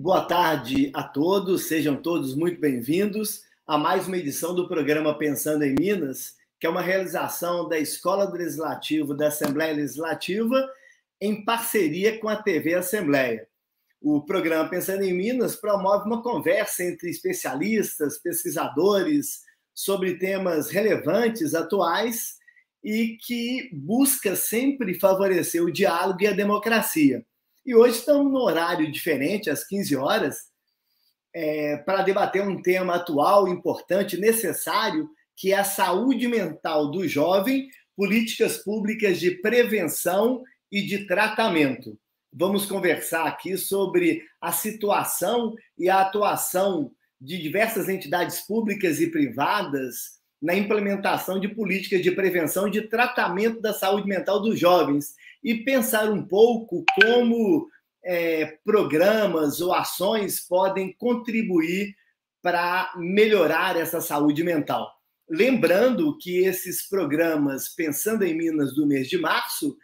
Boa tarde a todos, sejam todos muito bem-vindos a mais uma edição do programa Pensando em Minas, que é uma realização da Escola do Legislativo da Assembleia Legislativa em parceria com a TV Assembleia. O programa Pensando em Minas promove uma conversa entre especialistas, pesquisadores, sobre temas relevantes, atuais, e que busca sempre favorecer o diálogo e a democracia. E hoje estamos no horário diferente, às 15 horas, para debater um tema atual, importante, necessário, que é a saúde mental do jovem, políticas públicas de prevenção e de tratamento. Vamos conversar aqui sobre a situação e a atuação de diversas entidades públicas e privadas na implementação de políticas de prevenção e de tratamento da saúde mental dos jovens e pensar um pouco como programas ou ações podem contribuir para melhorar essa saúde mental. Lembrando que esses programas Pensando em Minas do mês de março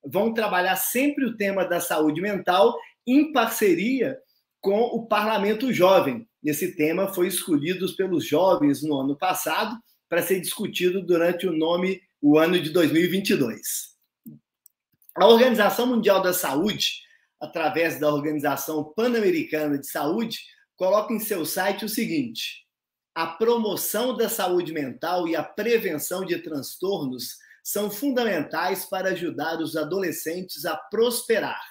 vão trabalhar sempre o tema da saúde mental em parceria com o Parlamento Jovem. Esse tema foi escolhido pelos jovens no ano passado para ser discutido durante o ano de 2022. A Organização Mundial da Saúde, através da Organização Pan-Americana de Saúde, coloca em seu site o seguinte: a promoção da saúde mental e a prevenção de transtornos são fundamentais para ajudar os adolescentes a prosperar.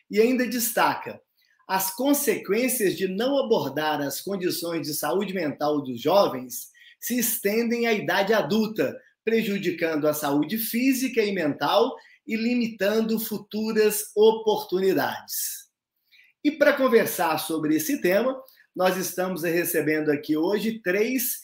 E ainda destaca: as consequências de não abordar as condições de saúde mental dos jovens se estendem à idade adulta, prejudicando a saúde física e mental e limitando futuras oportunidades. E para conversar sobre esse tema, nós estamos recebendo aqui hoje três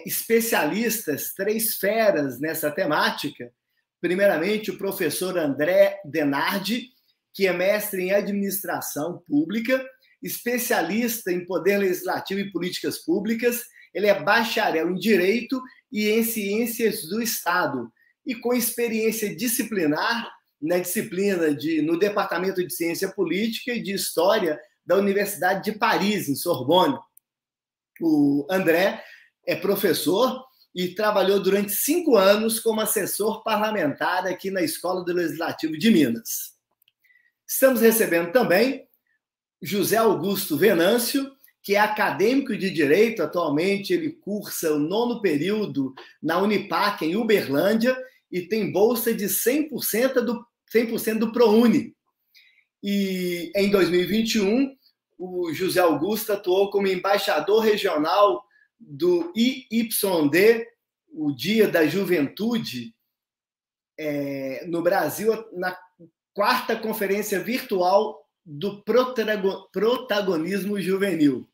especialistas, três feras nessa temática. Primeiramente, o professor André Denardi, que é mestre em administração pública, especialista em poder legislativo e políticas públicas. Ele é bacharel em Direito e em Ciências do Estado, e com experiência disciplinar na no Departamento de Ciência Política e de História da Universidade de Paris, em Sorbonne. O André é professor e trabalhou durante 5 anos como assessor parlamentar aqui na Escola do Legislativo de Minas. Estamos recebendo também José Augusto Venâncio, que é acadêmico de Direito. Atualmente ele cursa o 9º período na Unipac, em Uberlândia, e tem bolsa de 100% do ProUni. E em 2021, o José Augusto atuou como embaixador regional do IYD, o Dia da Juventude, no Brasil, na 4ª Conferência Virtual do Protagonismo Juvenil.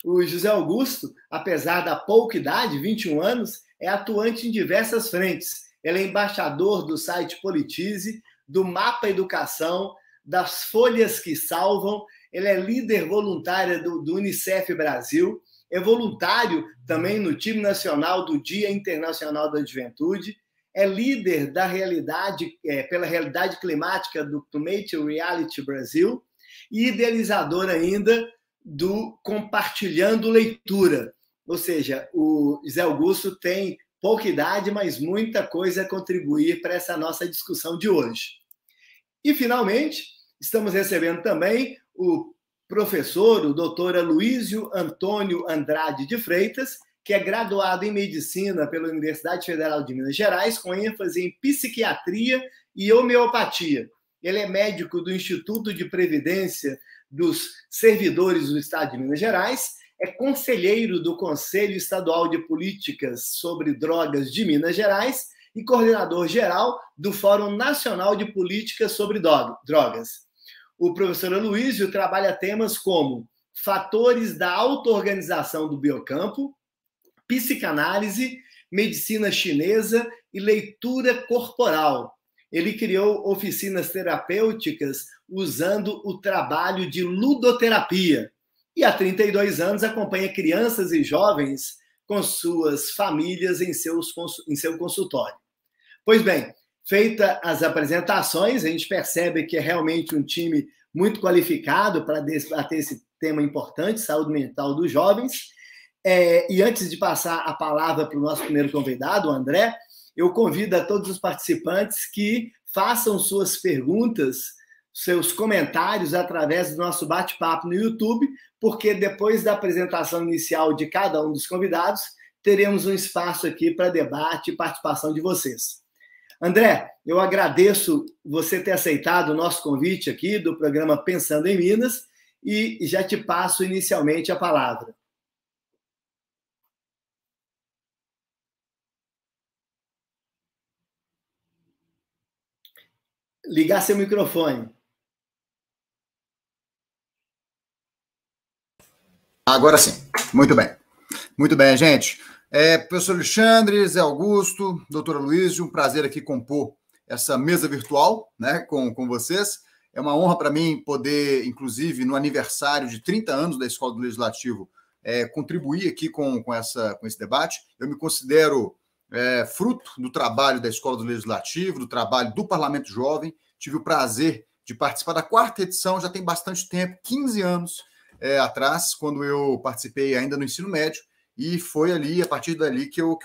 O José Augusto, apesar da pouca idade, 21 anos, é atuante em diversas frentes. Ele é embaixador do site Politize, do Mapa Educação, das Folhas que Salvam. Ele é líder voluntário do Unicef Brasil, é voluntário também no time nacional do Dia Internacional da Juventude, é líder da pela realidade climática do Climate Reality Brasil e idealizador ainda do Compartilhando Leitura. Ou seja, o José Augusto tem pouca idade, mas muita coisa a contribuir para essa nossa discussão de hoje. E, finalmente, estamos recebendo também o professor, o doutor Aloísio Antônio Andrade de Freitas, que é graduado em Medicina pela Universidade Federal de Minas Gerais, com ênfase em Psiquiatria e Homeopatia. Ele é médico do Instituto de Previdência dos Servidores do Estado de Minas Gerais, é conselheiro do Conselho Estadual de Políticas sobre Drogas de Minas Gerais e coordenador geral do Fórum Nacional de Políticas sobre Drogas. O professor Aloísio trabalha temas como fatores da auto-organização do biocampo, psicanálise, medicina chinesa e leitura corporal. Ele criou oficinas terapêuticas usando o trabalho de ludoterapia. E há 32 anos acompanha crianças e jovens com suas famílias em seu consultório. Pois bem, feitas as apresentações, a gente percebe que é realmente um time muito qualificado para debater esse tema importante, saúde mental dos jovens. E antes de passar a palavra para o nosso primeiro convidado, o André, eu convido a todos os participantes que façam suas perguntas, seus comentários através do nosso bate-papo no YouTube, porque depois da apresentação inicial de cada um dos convidados, teremos um espaço aqui para debate e participação de vocês. André, eu agradeço você ter aceitado o nosso convite aqui do programa Pensando em Minas e já te passo inicialmente a palavra. Ligar seu microfone. Agora sim. Muito bem. Muito bem, gente. Professor Alexandre, Zé Augusto, doutora Luísio, um prazer aqui compor essa mesa virtual, né, com vocês. É uma honra para mim poder, inclusive, no aniversário de 30 anos da Escola do Legislativo, contribuir aqui com esse debate. Eu me considero fruto do trabalho da Escola do Legislativo, do trabalho do Parlamento Jovem. Tive o prazer de participar da 4ª edição, já tem bastante tempo, 15 anos atrás, quando eu participei ainda no ensino médio, e foi ali, a partir dali, que eu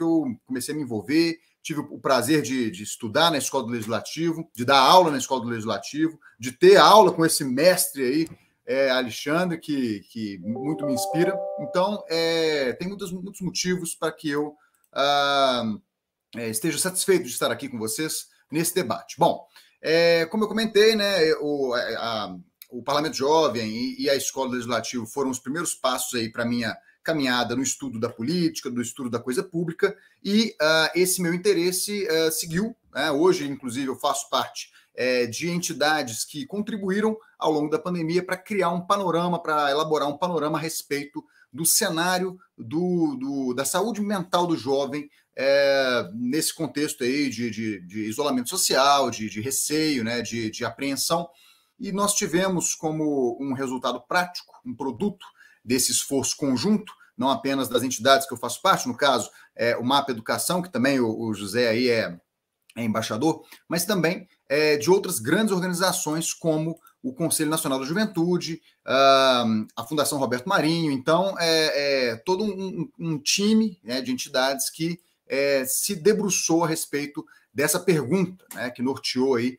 comecei a me envolver. Tive o prazer de estudar na Escola do Legislativo, de dar aula na Escola do Legislativo, de ter aula com esse mestre aí, Alexandre, que muito me inspira. Então, tem muitos motivos para que eu esteja satisfeito de estar aqui com vocês nesse debate. Bom, como eu comentei, né, o Parlamento Jovem e a Escola do Legislativo foram os primeiros passos aí para a minha caminhada no estudo da política, no estudo da coisa pública, e esse meu interesse seguiu. Hoje, inclusive, eu faço parte de entidades que contribuíram ao longo da pandemia para criar um panorama, para elaborar um panorama a respeito do cenário da saúde mental do jovem, nesse contexto aí de isolamento social, de receio, né, de apreensão. E nós tivemos como um resultado prático, um produto desse esforço conjunto, não apenas das entidades que eu faço parte, no caso, o MAP Educação, que também o José aí é embaixador, mas também de outras grandes organizações, como o Conselho Nacional da Juventude, a Fundação Roberto Marinho. Então, todo um time, né, de entidades que se debruçou a respeito dessa pergunta, né, que norteou aí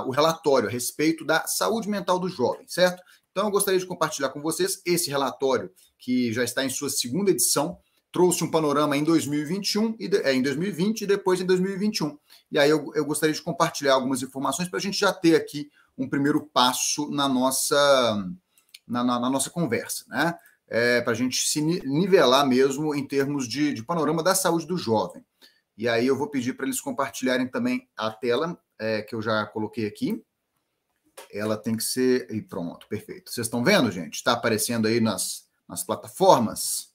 o relatório a respeito da saúde mental do jovem, certo? Então, eu gostaria de compartilhar com vocês esse relatório, que já está em sua 2ª edição, trouxe um panorama em 2021, em 2020 e depois em 2021. E aí eu gostaria de compartilhar algumas informações para a gente já ter aqui um primeiro passo na nossa conversa, né? Para a gente se nivelar mesmo em termos de panorama da saúde do jovem. E aí eu vou pedir para eles compartilharem também a tela, que eu já coloquei aqui. Ela tem que ser... E pronto, perfeito. Vocês estão vendo, gente? Está aparecendo aí nas plataformas?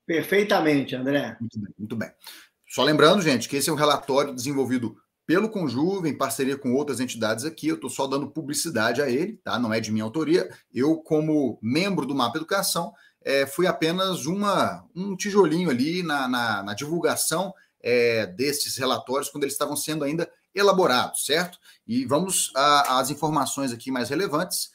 Perfeitamente, André. Muito bem, muito bem. Só lembrando, gente, que esse é um relatório desenvolvido pelo Conjuve, em parceria com outras entidades aqui. Eu estou só dando publicidade a ele, tá? Não é de minha autoria. Eu, como membro do MAP Educação, fui apenas um tijolinho ali na divulgação desses relatórios, quando eles estavam sendo ainda elaborados, certo? E vamos às informações aqui mais relevantes.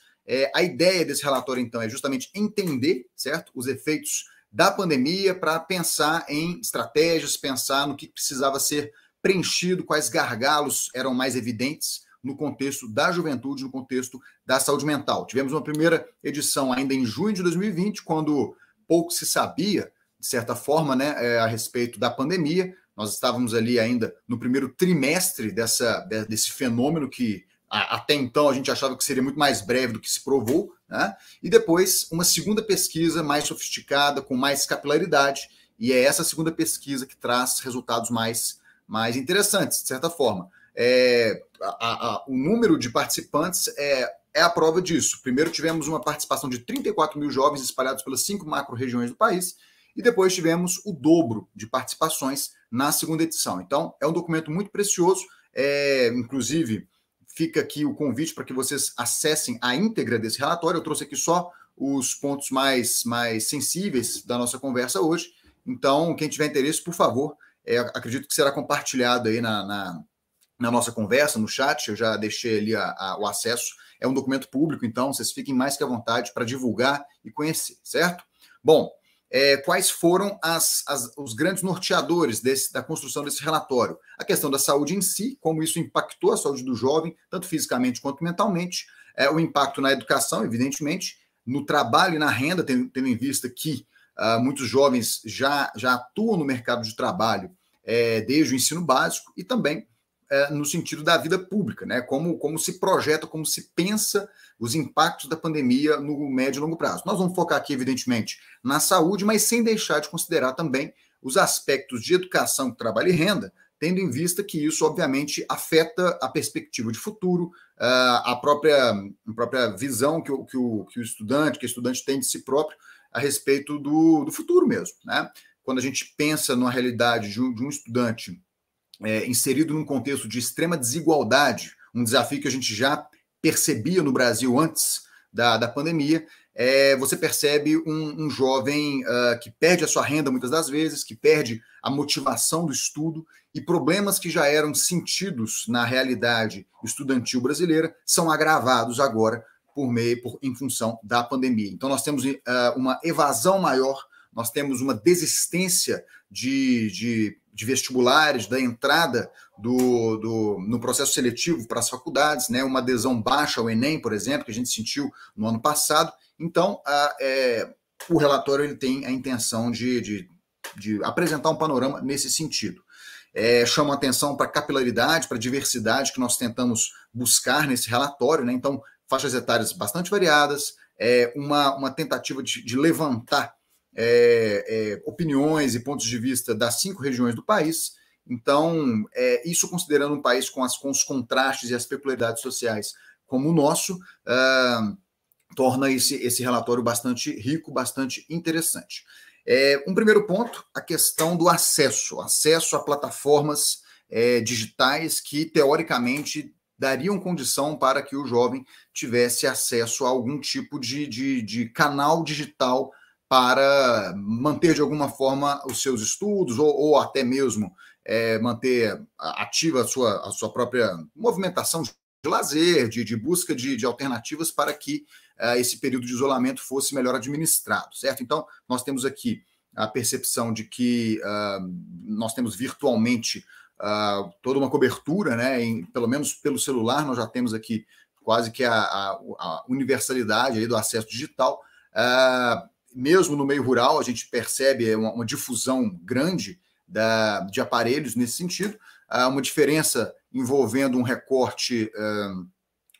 A ideia desse relatório, então, é justamente entender, certo, os efeitos da pandemia para pensar em estratégias, pensar no que precisava ser preenchido, quais gargalos eram mais evidentes no contexto da juventude, no contexto da saúde mental. Tivemos uma primeira edição ainda em junho de 2020, quando pouco se sabia, de certa forma, né, a respeito da pandemia. Nós estávamos ali ainda no primeiro trimestre desse fenômeno que até então a gente achava que seria muito mais breve do que se provou, né? E depois uma segunda pesquisa mais sofisticada, com mais capilaridade, e é essa segunda pesquisa que traz resultados mais interessantes, de certa forma. O número de participantes é a prova disso. Primeiro tivemos uma participação de 34 mil jovens espalhados pelas 5 macro-regiões do país, e depois tivemos o dobro de participações na segunda edição. Então, é um documento muito precioso, inclusive fica aqui o convite para que vocês acessem a íntegra desse relatório. Eu trouxe aqui só os pontos mais sensíveis da nossa conversa hoje. Então, quem tiver interesse, por favor, acredito que será compartilhado aí na nossa conversa, no chat, eu já deixei ali o acesso. É um documento público, então vocês fiquem mais que à vontade para divulgar e conhecer, certo? Bom, quais foram os grandes norteadores da construção desse relatório? A questão da saúde em si, como isso impactou a saúde do jovem, tanto fisicamente quanto mentalmente, o impacto na educação, evidentemente, no trabalho e na renda, tendo em vista que muitos jovens já atuam no mercado de trabalho desde o ensino básico, e também no sentido da vida pública, né? Como se projeta, como se pensa os impactos da pandemia no médio e longo prazo. Nós vamos focar aqui, evidentemente, na saúde, mas sem deixar de considerar também os aspectos de educação, trabalho e renda, tendo em vista que isso, obviamente, afeta a perspectiva de futuro, a própria visão que o estudante tem de si próprio a respeito do futuro mesmo, né? Quando a gente pensa na realidade de um estudante inserido num contexto de extrema desigualdade, um desafio que a gente já percebia no Brasil antes da pandemia, você percebe um jovem que perde a sua renda muitas das vezes, que perde a motivação do estudo, e problemas que já eram sentidos na realidade estudantil brasileira são agravados agora em função da pandemia. Então nós temos uma evasão maior, nós temos uma desistência de vestibulares, da entrada no processo seletivo para as faculdades, né? Uma adesão baixa ao Enem, por exemplo, que a gente sentiu no ano passado. Então, o relatório ele tem a intenção de apresentar um panorama nesse sentido. Chama atenção para a capilaridade, para a diversidade que nós tentamos buscar nesse relatório, né? Então, faixas etárias bastante variadas, uma tentativa de levantar opiniões e pontos de vista das 5 regiões do país. Então, isso considerando um país com os contrastes e as peculiaridades sociais como o nosso, torna esse relatório bastante rico, bastante interessante. Um primeiro ponto, a questão do acesso a plataformas digitais que, teoricamente, dariam condição para que o jovem tivesse acesso a algum tipo de canal digital para manter, de alguma forma, os seus estudos ou até mesmo manter ativa a sua própria movimentação de lazer, de busca de alternativas para que esse período de isolamento fosse melhor administrado, certo? Então, nós temos aqui a percepção de que nós temos virtualmente toda uma cobertura, né? Pelo menos pelo celular, nós já temos aqui quase que a universalidade aí do acesso digital. Mesmo no meio rural, a gente percebe uma difusão grande de aparelhos nesse sentido, uma diferença envolvendo um recorte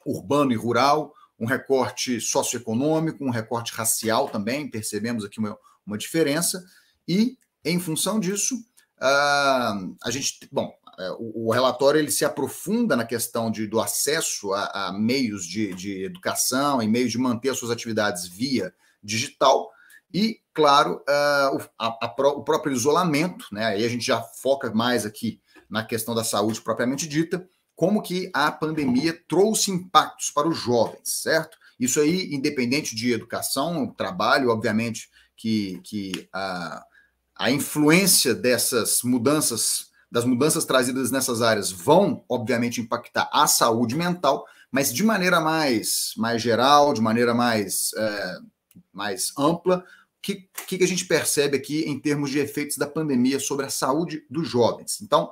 urbano e rural, um recorte socioeconômico, um recorte racial também, percebemos aqui uma diferença, e, em função disso, o relatório ele se aprofunda na questão do acesso a meios de educação e meios de manter as suas atividades via digital, e, claro, o próprio isolamento, né? Aí a gente já foca mais aqui na questão da saúde propriamente dita, como que a pandemia trouxe impactos para os jovens, certo? Isso aí, independente de educação, trabalho, obviamente que a influência das mudanças trazidas nessas áreas vão, obviamente, impactar a saúde mental, mas de maneira mais geral, de maneira mais ampla. O que a gente percebe aqui em termos de efeitos da pandemia sobre a saúde dos jovens? Então,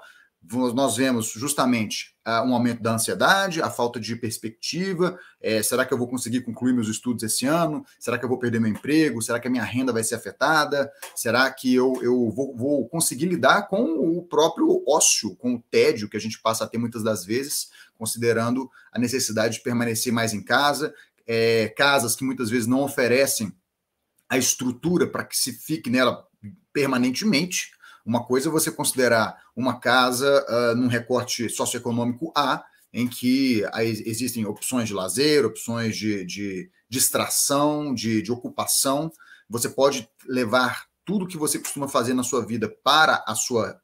nós vemos justamente um aumento da ansiedade, a falta de perspectiva. Será que eu vou conseguir concluir meus estudos esse ano? Será que eu vou perder meu emprego? Será que a minha renda vai ser afetada? Será que eu vou conseguir lidar com o próprio ócio, com o tédio que a gente passa a ter muitas das vezes, considerando a necessidade de permanecer mais em casa, casas que muitas vezes não oferecem a estrutura para que se fique nela permanentemente. Uma coisa é você considerar uma casa num recorte socioeconômico A, em que existem opções de lazer, opções de distração, de ocupação. Você pode levar tudo que você costuma fazer na sua vida para a sua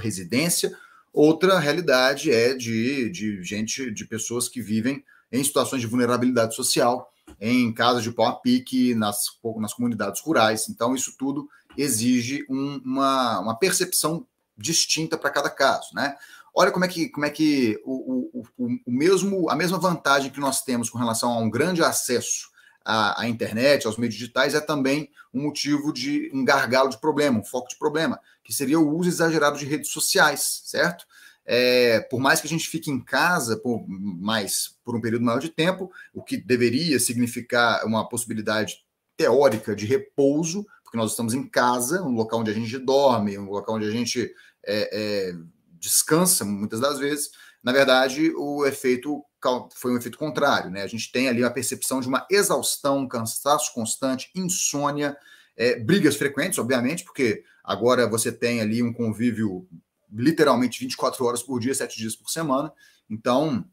residência. Outra realidade é de pessoas que vivem em situações de vulnerabilidade social, em casas de pau a pique, nas comunidades rurais. Então, isso tudo exige uma percepção distinta para cada caso, né? olha como é que a mesma vantagem que nós temos com relação a um grande acesso à internet, aos meios digitais, é também um motivo de um gargalo de problema, um foco de problema, que seria o uso exagerado de redes sociais, certo? Por mais que a gente fique em casa por um período maior de tempo, o que deveria significar uma possibilidade teórica de repouso, porque nós estamos em casa, um local onde a gente dorme, um local onde a gente descansa muitas das vezes. Na verdade, o efeito foi um efeito contrário, né? A gente tem ali a percepção de uma exaustão, um cansaço constante, insônia, brigas frequentes, obviamente, porque agora você tem ali um convívio literalmente 24 horas por dia, 7 dias por semana. Então,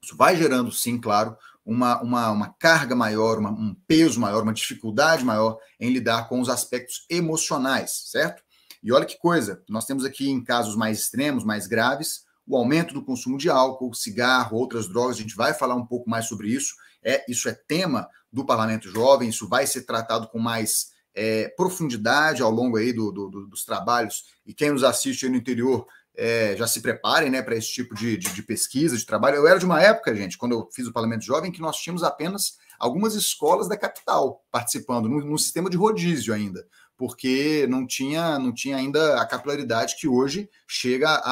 isso vai gerando, sim, claro, uma carga maior, um peso maior, uma dificuldade maior em lidar com os aspectos emocionais, certo? E olha que coisa, nós temos aqui em casos mais extremos, mais graves, o aumento do consumo de álcool, cigarro, outras drogas, a gente vai falar um pouco mais sobre isso. Isso é tema do Parlamento Jovem, isso vai ser tratado com mais profundidade ao longo aí dos trabalhos, e quem nos assiste aí no interior já se preparem, né, para esse tipo de pesquisa, de trabalho. Eu era de uma época, gente, quando eu fiz o Parlamento Jovem, que nós tínhamos apenas algumas escolas da capital participando, num sistema de rodízio ainda, porque não tinha ainda a capilaridade que hoje chega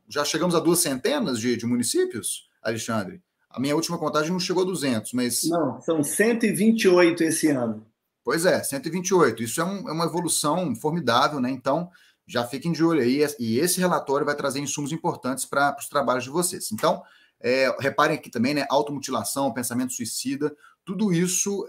já chegamos a 200 de municípios, Alexandre? A minha última contagem não chegou a 200, mas... Não, são 128 esse ano. Pois é, 128. Isso é uma evolução formidável, né? Então, já fiquem de olho aí, e esse relatório vai trazer insumos importantes para os trabalhos de vocês. Então, reparem aqui também, né? Automutilação, pensamento suicida, tudo isso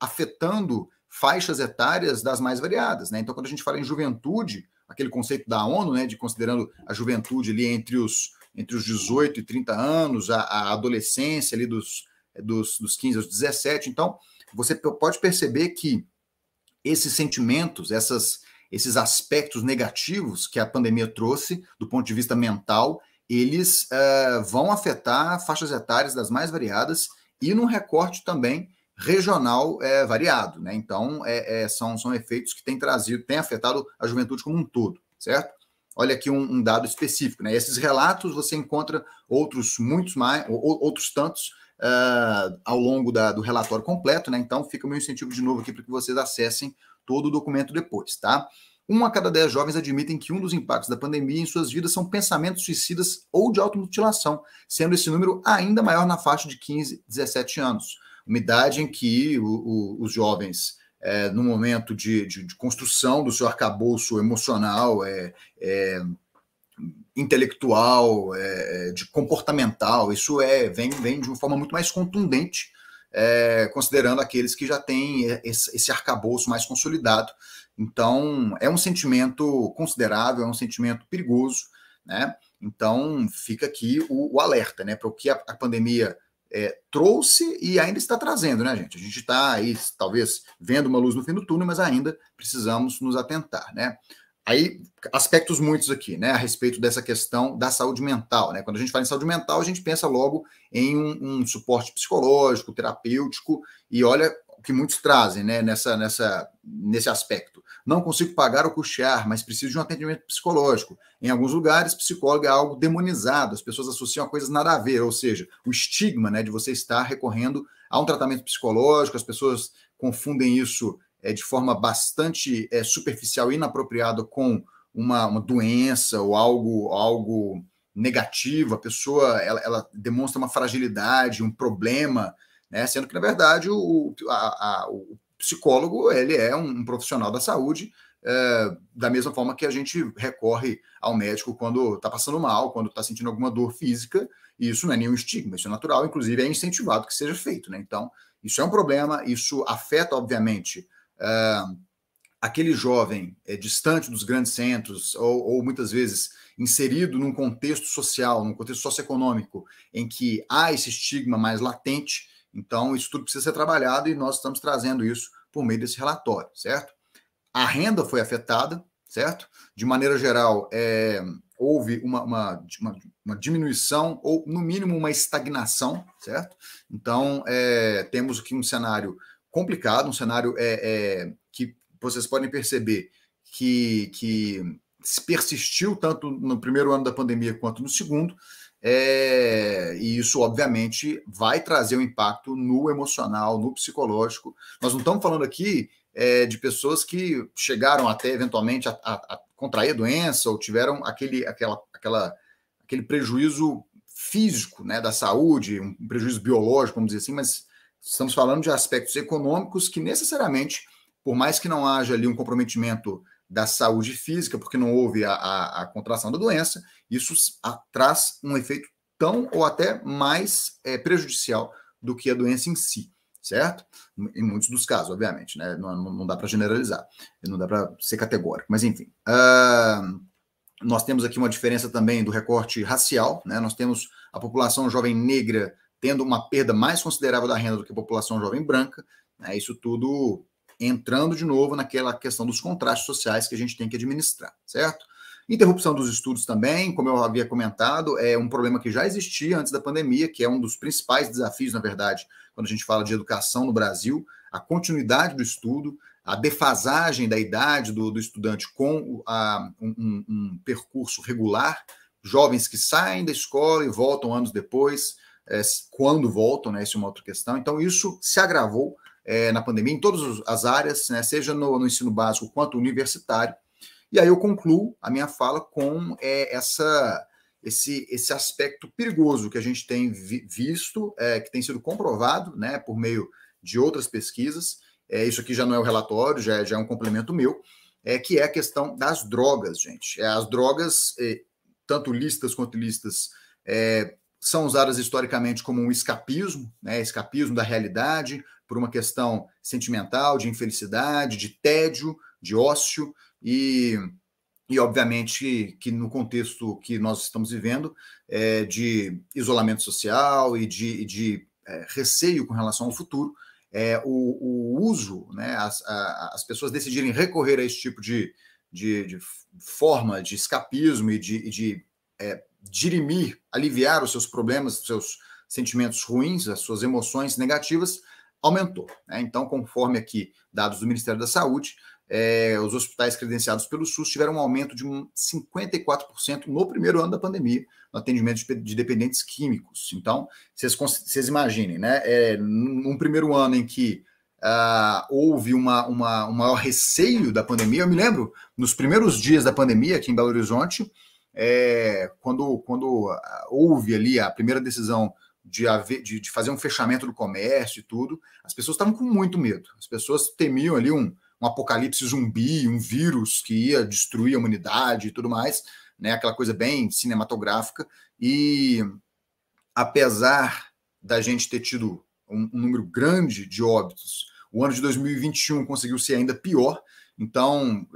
afetando faixas etárias das mais variadas, né? Então, quando a gente fala em juventude, aquele conceito da ONU, né, de considerando a juventude ali entre os 18 e 30 anos, a adolescência ali dos 15 aos 17, então, você pode perceber que esses sentimentos, esses aspectos negativos que a pandemia trouxe, do ponto de vista mental, eles vão afetar faixas etárias das mais variadas e num recorte também regional variado, né? Então, são efeitos que têm afetado a juventude como um todo, certo? Olha aqui um dado específico, né? Esses relatos você encontra outros tantos ao longo do relatório completo, né? Então, fica o meu incentivo de novo aqui para que vocês acessem todo o documento depois, tá? 1 a cada 10 jovens admitem que um dos impactos da pandemia em suas vidas são pensamentos suicidas ou de automutilação, sendo esse número ainda maior na faixa de 15, 17 anos. Uma idade em que os jovens, no momento de construção do seu arcabouço emocional, intelectual, de comportamental, isso vem de uma forma muito mais contundente, considerando aqueles que já têm esse arcabouço mais consolidado. Então, é um sentimento considerável, é um sentimento perigoso, né? Então, fica aqui o alerta, né, para o que a pandemia trouxe e ainda está trazendo, né, gente? A gente está aí, talvez, vendo uma luz no fim do túnel, mas ainda precisamos nos atentar, né? Aí, aspectos muitos aqui, né, a respeito dessa questão da saúde mental, né? Quando a gente fala em saúde mental, a gente pensa logo em um suporte psicológico, terapêutico, e olha o que muitos trazem, né, nesse aspecto. Não consigo pagar ou custear, mas preciso de um atendimento psicológico. Em alguns lugares, psicólogo é algo demonizado, as pessoas associam a coisas nada a ver, ou seja, o estigma, né, de você estar recorrendo a um tratamento psicológico, as pessoas confundem isso de forma bastante superficial e inapropriada com uma doença ou algo negativo. A pessoa ela demonstra uma fragilidade, um problema, né? Sendo que, na verdade, o psicólogo ele é um profissional da saúde, da mesma forma que a gente recorre ao médico quando está passando mal, quando está sentindo alguma dor física, e isso não é nenhum estigma, isso é natural, inclusive é incentivado que seja feito, né? Então, isso é um problema, isso afeta, obviamente, aquele jovem distante dos grandes centros, ou muitas vezes inserido num contexto social, num contexto socioeconômico, em que há esse estigma mais latente. Então, isso tudo precisa ser trabalhado e nós estamos trazendo isso por meio desse relatório, certo? A renda foi afetada, certo? De maneira geral, houve uma diminuição, ou no mínimo uma estagnação, certo? Então, temos aqui um cenário complicado, um cenário que vocês podem perceber que persistiu tanto no primeiro ano da pandemia quanto no segundo, e isso, obviamente, vai trazer um impacto no emocional, no psicológico. Nós não estamos falando aqui de pessoas que chegaram até, eventualmente, a contrair a doença ou tiveram aquele prejuízo físico, né, da saúde, um prejuízo biológico, vamos dizer assim, mas estamos falando de aspectos econômicos que necessariamente, por mais que não haja ali um comprometimento da saúde física, porque não houve a contração da doença, isso traz um efeito tão ou até mais prejudicial do que a doença em si, certo? Em muitos dos casos, obviamente, né? Não dá para generalizar, não dá para ser categórico, mas enfim. Nós temos aqui uma diferença também do recorte racial, né? Nós temos a população jovem negra tendo uma perda mais considerável da renda do que a população jovem branca, né? Isso tudo entrando de novo naquela questão dos contrastes sociais que a gente tem que administrar, certo? Interrupção dos estudos também, como eu havia comentado, é um problema que já existia antes da pandemia, que é um dos principais desafios, na verdade, quando a gente fala de educação no Brasil, a continuidade do estudo, a defasagem da idade do estudante com um percurso regular, jovens que saem da escola e voltam anos depois, quando voltam, né? Essa é uma outra questão. Então, isso se agravou na pandemia, em todas as áreas, né, seja no ensino básico quanto universitário. E aí eu concluo a minha fala com esse aspecto perigoso que a gente tem visto, que tem sido comprovado, né, por meio de outras pesquisas. Isso aqui já não é o relatório, já é um complemento meu, que é a questão das drogas, gente. As drogas, tanto lícitas quanto ilícitas, são usadas historicamente como um escapismo, né, escapismo da realidade, por uma questão sentimental, de infelicidade, de tédio, de ócio, e obviamente que no contexto que nós estamos vivendo, de isolamento social e de receio com relação ao futuro, o uso, né, as pessoas decidirem recorrer a esse tipo de forma de escapismo e de dirimir, aliviar os seus problemas, os seus sentimentos ruins, as suas emoções negativas, aumentou, né? Então, conforme aqui dados do Ministério da Saúde, os hospitais credenciados pelo SUS tiveram um aumento de 54% no primeiro ano da pandemia, no atendimento de dependentes químicos. Então, vocês imaginem, né? Num primeiro ano em que houve um maior receio da pandemia, eu me lembro, nos primeiros dias da pandemia aqui em Belo Horizonte, quando houve ali a primeira decisão de fazer um fechamento do comércio e tudo, as pessoas estavam com muito medo. As pessoas temiam ali um apocalipse zumbi, um vírus que ia destruir a humanidade e tudo mais, né? Aquela coisa bem cinematográfica. E apesar da gente ter tido um número grande de óbitos, o ano de 2021 conseguiu ser ainda pior. Então,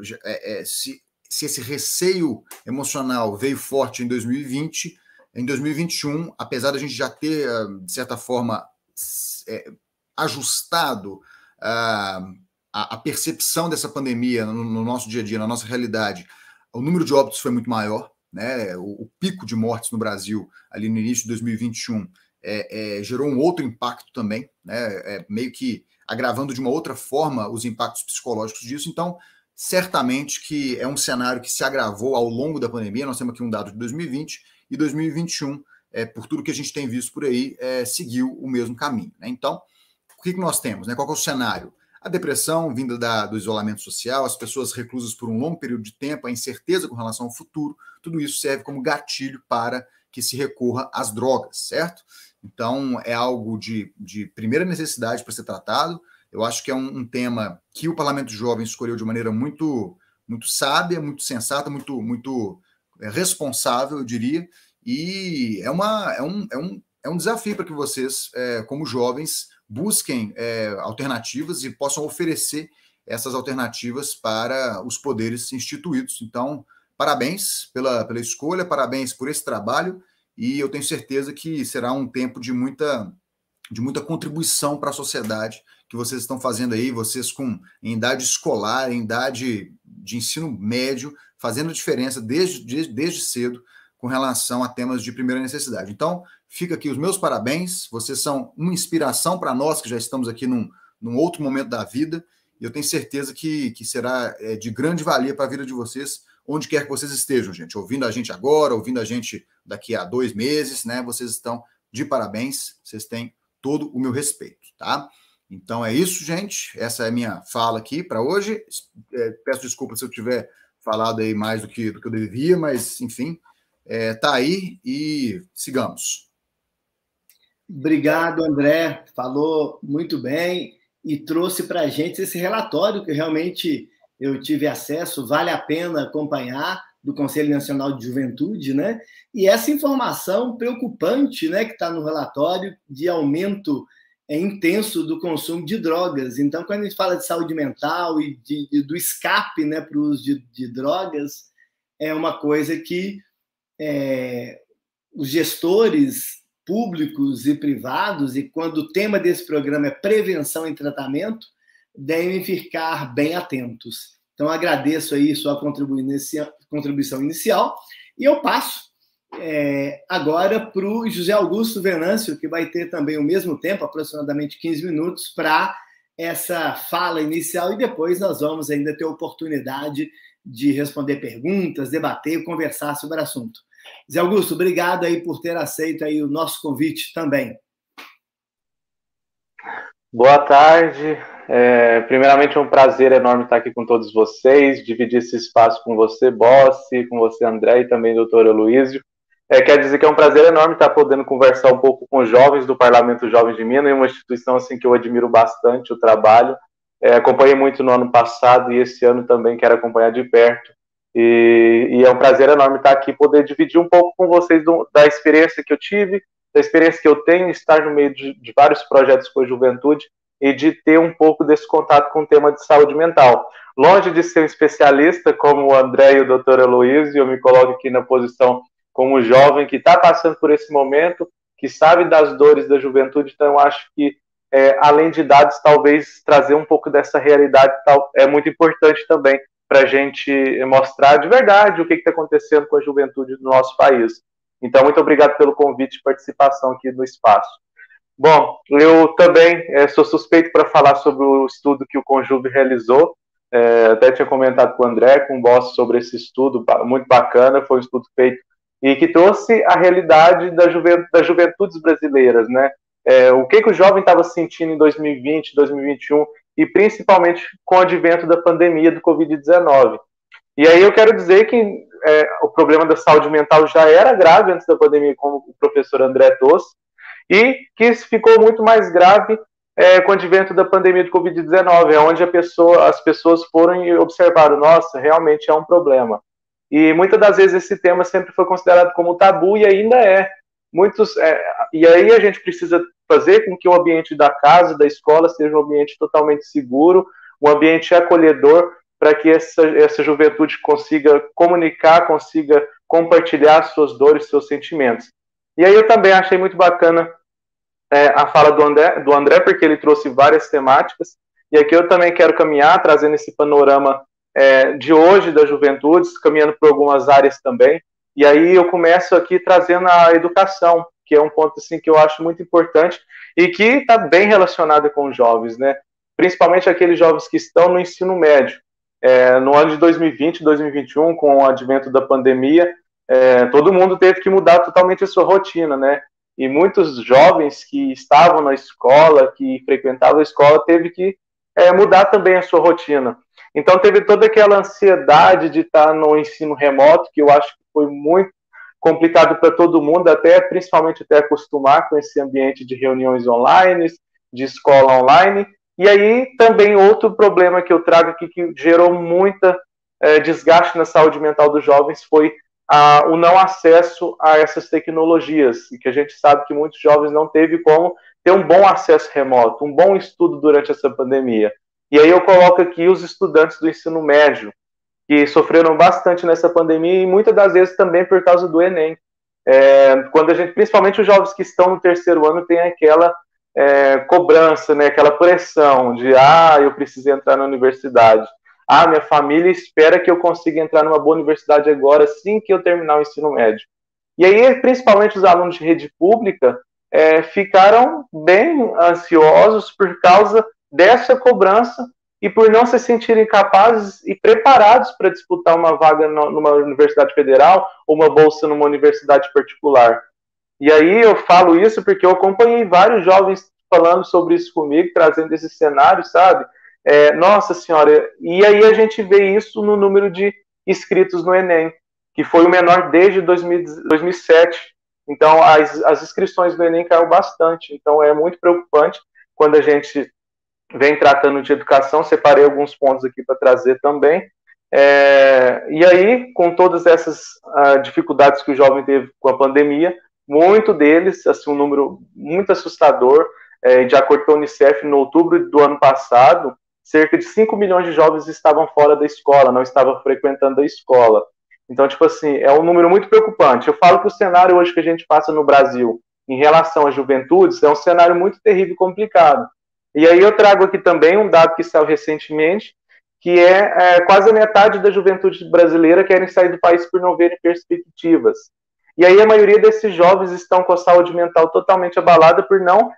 se esse receio emocional veio forte em 2020, em 2021, apesar da gente já ter, de certa forma, ajustado a percepção dessa pandemia no nosso dia a dia, na nossa realidade, o número de óbitos foi muito maior, né? O pico de mortes no Brasil, ali no início de 2021, gerou um outro impacto também, né? Meio que agravando de uma outra forma os impactos psicológicos disso. Então, certamente que é um cenário que se agravou ao longo da pandemia. Nós temos aqui um dado de 2020 e 2021, por tudo que a gente tem visto por aí, seguiu o mesmo caminho, né? Então, o que nós temos, né? Qual que é o cenário? A depressão vinda do isolamento social, as pessoas reclusas por um longo período de tempo, a incerteza com relação ao futuro, tudo isso serve como gatilho para que se recorra às drogas, certo? Então, é algo de primeira necessidade para ser tratado. Eu acho que é um tema que o Parlamento Jovem escolheu de maneira muito, muito sábia, muito sensata, muito responsável, eu diria, e é um desafio para que vocês, como jovens, busquem alternativas e possam oferecer essas alternativas para os poderes instituídos. Então, parabéns pela escolha, parabéns por esse trabalho, e eu tenho certeza que será um tempo de muita contribuição para a sociedade que vocês estão fazendo aí, vocês em idade escolar, em idade de ensino médio, fazendo diferença desde cedo com relação a temas de primeira necessidade. Então, fica aqui os meus parabéns, vocês são uma inspiração para nós que já estamos aqui num outro momento da vida, e eu tenho certeza que será de grande valia para a vida de vocês, onde quer que vocês estejam, gente. Ouvindo a gente agora, ouvindo a gente daqui a 2 meses, né? Vocês estão de parabéns, vocês têm todo o meu respeito, tá? Então é isso, gente. Essa é a minha fala aqui para hoje. Peço desculpa se eu tiver falado aí mais do que eu devia, mas, enfim, tá aí e sigamos. Obrigado, André. Falou muito bem e trouxe para a gente esse relatório que realmente eu tive acesso, vale a pena acompanhar, do Conselho Nacional de Juventude, né? E essa informação preocupante, né, que está no relatório de aumento intenso do consumo de drogas. Então, quando a gente fala de saúde mental e do escape, né, para o uso de drogas, é uma coisa que os gestores públicos e privados, e quando o tema desse programa é prevenção e tratamento, devem ficar bem atentos. Então, agradeço aí sua contribuição inicial e eu passo agora para o José Augusto Venâncio, que vai ter também o mesmo tempo, aproximadamente 15 minutos, para essa fala inicial, e depois nós vamos ainda ter oportunidade de responder perguntas, debater, conversar sobre o assunto. Zé Augusto, obrigado aí por ter aceito aí o nosso convite também. Boa tarde. Primeiramente, é um prazer enorme estar aqui com todos vocês, dividir esse espaço com você, Bossi, com você, André, e também doutor Aloísio. Quer dizer que é um prazer enorme estar podendo conversar um pouco com os jovens do Parlamento Jovem de Minas, uma instituição assim, que eu admiro bastante o trabalho. Acompanhei muito no ano passado e esse ano também quero acompanhar de perto. E é um prazer enorme estar aqui, poder dividir um pouco com vocês da experiência que eu tive, da experiência que eu tenho, estar no meio de vários projetos com a juventude e de ter um pouco desse contato com o tema de saúde mental. Longe de ser um especialista, como o André e o doutor Aloísio, eu me coloco aqui na posição como jovem que está passando por esse momento, que sabe das dores da juventude, então eu acho que, além de dados, talvez trazer um pouco dessa realidade é muito importante também, para a gente mostrar de verdade o que está acontecendo com a juventude do nosso país. Então, muito obrigado pelo convite e participação aqui no espaço. Bom, eu também sou suspeito para falar sobre o estudo que o Conjuve realizou. Até tinha comentado com o André, com o Boss, sobre esse estudo, muito bacana, foi um estudo feito e que trouxe a realidade das juventudes brasileiras, né? O que o jovem estava sentindo em 2020, 2021, e principalmente com o advento da pandemia do Covid-19. E aí eu quero dizer que o problema da saúde mental já era grave antes da pandemia, como o professor André trouxe, e que ficou muito mais grave com o advento da pandemia do Covid-19, onde as pessoas foram e observaram, nossa, realmente é um problema. E muitas das vezes esse tema sempre foi considerado como tabu e ainda é. E aí a gente precisa fazer com que o ambiente da casa, da escola, seja um ambiente totalmente seguro, um ambiente acolhedor, para que essa juventude consiga comunicar, consiga compartilhar suas dores, seus sentimentos. E aí eu também achei muito bacana a fala do André, porque ele trouxe várias temáticas, e aqui eu também quero caminhar, trazendo esse panorama de hoje das juventudes, caminhando por algumas áreas também. E aí eu começo aqui trazendo a educação, que é um ponto assim, que eu acho muito importante e que está bem relacionado com os jovens, né? Principalmente aqueles jovens que estão no ensino médio. No ano de 2020, 2021, com o advento da pandemia, todo mundo teve que mudar totalmente a sua rotina, né? E muitos jovens que estavam na escola, que frequentavam a escola, teve que mudar também a sua rotina. Então teve toda aquela ansiedade de estar no ensino remoto, que eu acho que foi muito complicado para todo mundo, principalmente até acostumar com esse ambiente de reuniões online, de escola online. E aí também outro problema que eu trago aqui, que gerou muita desgaste na saúde mental dos jovens, foi o não acesso a essas tecnologias, e que a gente sabe que muitos jovens não teve como ter um bom acesso remoto, um bom estudo durante essa pandemia. E aí eu coloco aqui os estudantes do ensino médio, que sofreram bastante nessa pandemia, e muitas das vezes também por causa do Enem. Principalmente os jovens que estão no terceiro ano, tem aquela cobrança, né, aquela pressão de, eu preciso entrar na universidade. Minha família espera que eu consiga entrar numa boa universidade agora, assim que eu terminar o ensino médio. E aí, principalmente os alunos de rede pública, ficaram bem ansiosos por causa dessa cobrança e por não se sentirem capazes e preparados para disputar uma vaga numa universidade federal ou uma bolsa numa universidade particular. E aí eu falo isso porque eu acompanhei vários jovens falando sobre isso comigo, trazendo esse cenário, sabe? Nossa Senhora, e aí a gente vê isso no número de inscritos no Enem, que foi o menor desde 2007. Então, as inscrições do Enem caiu bastante. Então, é muito preocupante quando a gente vem tratando de educação. Separei alguns pontos aqui para trazer também. E aí, com todas essas dificuldades que o jovem teve com a pandemia, muito deles, assim, um número muito assustador, de acordo com a Unicef, no outubro do ano passado, cerca de 5 milhões de jovens estavam fora da escola, não estavam frequentando a escola. Então, tipo assim, é um número muito preocupante. Eu falo que o cenário hoje que a gente passa no Brasil em relação às juventudes é um cenário muito terrível e complicado. E aí eu trago aqui também um dado que saiu recentemente, que quase a metade da juventude brasileira querem sair do país por não verem perspectivas. E aí a maioria desses jovens estão com a saúde mental totalmente abalada por não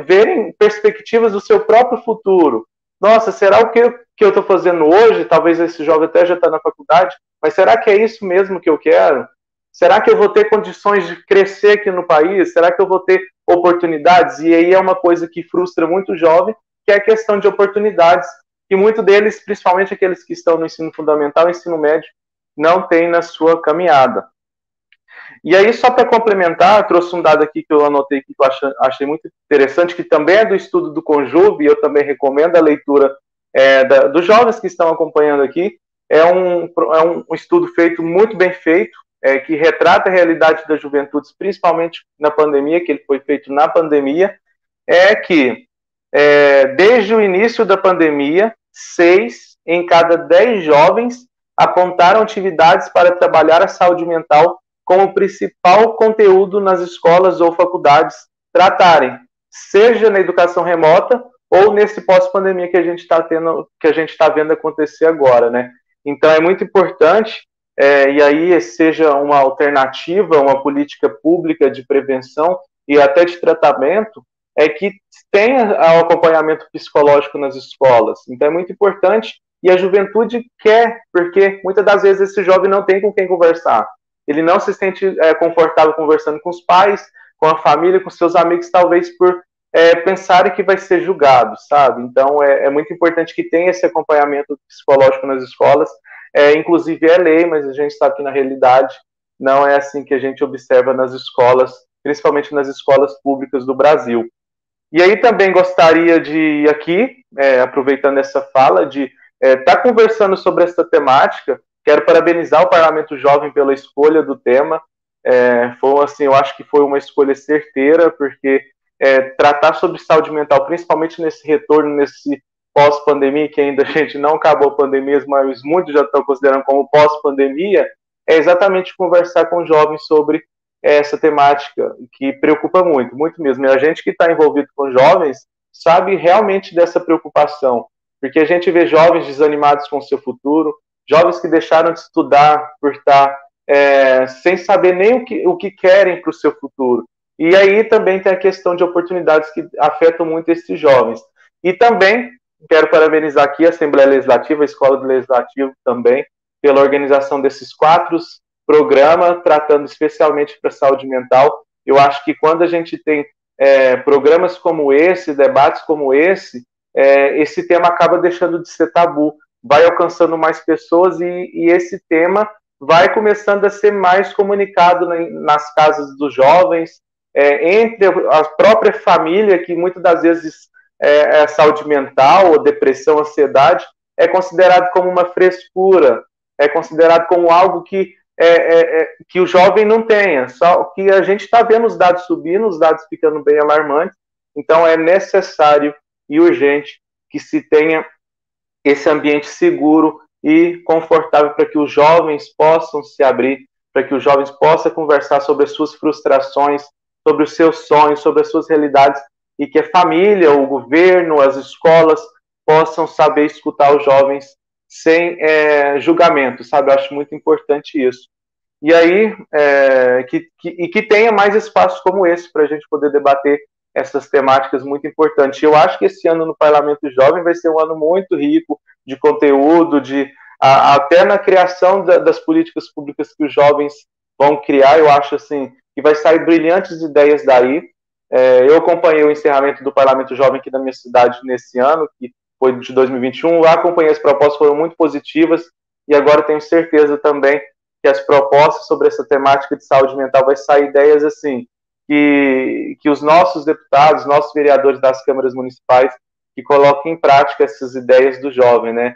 verem perspectivas do seu próprio futuro. Nossa, será o que eu estou fazendo hoje? Talvez esse jovem até já está na faculdade, mas será que é isso mesmo que eu quero? Será que eu vou ter condições de crescer aqui no país? Será que eu vou ter oportunidades? E aí é uma coisa que frustra muito o jovem, que é a questão de oportunidades, que muitos deles, principalmente aqueles que estão no ensino fundamental e ensino médio, não têm na sua caminhada. E aí, só para complementar, trouxe um dado aqui que eu anotei que eu achei muito interessante, que também é do estudo do Conjuve, e eu também recomendo a leitura dos jovens que estão acompanhando aqui. É um estudo feito, muito bem feito, que retrata a realidade das juventudes, principalmente na pandemia, que ele foi feito na pandemia, que desde o início da pandemia, 6 em cada 10 jovens apontaram atividades para trabalhar a saúde mental como principal conteúdo nas escolas ou faculdades tratarem, seja na educação remota ou nesse pós-pandemia que a gente está vendo acontecer agora, né? Então é muito importante, e aí seja uma alternativa, uma política pública de prevenção e até de tratamento, que tenha o acompanhamento psicológico nas escolas. Então é muito importante, e a juventude quer, porque muitas das vezes esse jovem não tem com quem conversar. Ele não se sente confortável conversando com os pais, com a família, com seus amigos, talvez por pensarem que vai ser julgado, sabe? Então, é muito importante que tenha esse acompanhamento psicológico nas escolas. Inclusive, é lei, mas a gente sabe que, na realidade, não é assim que a gente observa nas escolas, principalmente nas escolas públicas do Brasil. E aí também gostaria de, aqui, aproveitando essa fala, de estar conversando sobre essa temática. Quero parabenizar o Parlamento Jovem pela escolha do tema. Eu acho que foi uma escolha certeira, porque tratar sobre saúde mental, principalmente nesse retorno, nesse pós-pandemia, que ainda a gente não acabou a pandemia, mas muitos já estão considerando como pós-pandemia, é exatamente conversar com jovens sobre essa temática, que preocupa muito, muito mesmo. E a gente que está envolvido com jovens sabe realmente dessa preocupação, porque a gente vê jovens desanimados com o seu futuro, jovens que deixaram de estudar por estar sem saber nem o que querem para o seu futuro. E aí também tem a questão de oportunidades que afetam muito esses jovens. E também quero parabenizar aqui a Assembleia Legislativa, a Escola do Legislativo também, pela organização desses 4 programas, tratando especialmente para a saúde mental. Eu acho que quando a gente tem programas como esse, debates como esse tema acaba deixando de ser tabu, vai alcançando mais pessoas e esse tema vai começando a ser mais comunicado nas casas dos jovens, entre a própria família, que muitas das vezes saúde mental, ou depressão, ansiedade, é considerado como uma frescura, é considerado como algo que o jovem não tenha, só que a gente está vendo os dados subindo, os dados ficando bem alarmantes, então é necessário e urgente que se tenha esse ambiente seguro e confortável para que os jovens possam se abrir, para que os jovens possam conversar sobre as suas frustrações, sobre os seus sonhos, sobre as suas realidades, e que a família, o governo, as escolas possam saber escutar os jovens sem julgamento, sabe? Eu acho muito importante isso. E aí, que tenha mais espaços como esse para a gente poder debater essas temáticas muito importantes. Eu acho que esse ano no Parlamento Jovem vai ser um ano muito rico de conteúdo, até na criação das políticas públicas que os jovens vão criar. Eu acho assim que vai sair brilhantes ideias daí. Eu acompanhei o encerramento do Parlamento Jovem aqui na minha cidade nesse ano, que foi de 2021. Eu acompanhei as propostas, foram muito positivas, e agora tenho certeza também que as propostas sobre essa temática de saúde mental vai sair ideias assim, que os nossos deputados, nossos vereadores das câmaras municipais, que coloquem em prática essas ideias do jovem, né?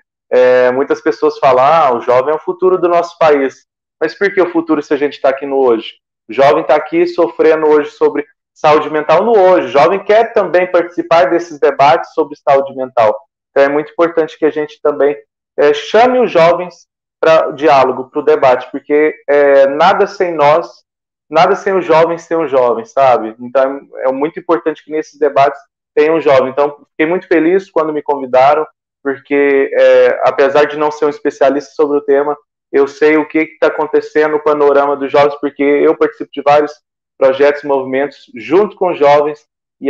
Muitas pessoas falam, o jovem é o futuro do nosso país. Mas por que o futuro se a gente está aqui no hoje? O jovem está aqui sofrendo hoje sobre saúde mental no hoje. O jovem quer também participar desses debates sobre saúde mental. Então é muito importante que a gente também chame os jovens para o diálogo, para o debate, porque nada sem nós, nada sem os jovens, sem os jovens, sabe? Então é muito importante que nesses debates tenham jovens. Então fiquei muito feliz quando me convidaram, porque apesar de não ser um especialista sobre o tema, eu sei o que está acontecendo no panorama dos jovens, porque eu participo de vários projetos, movimentos, junto com jovens, e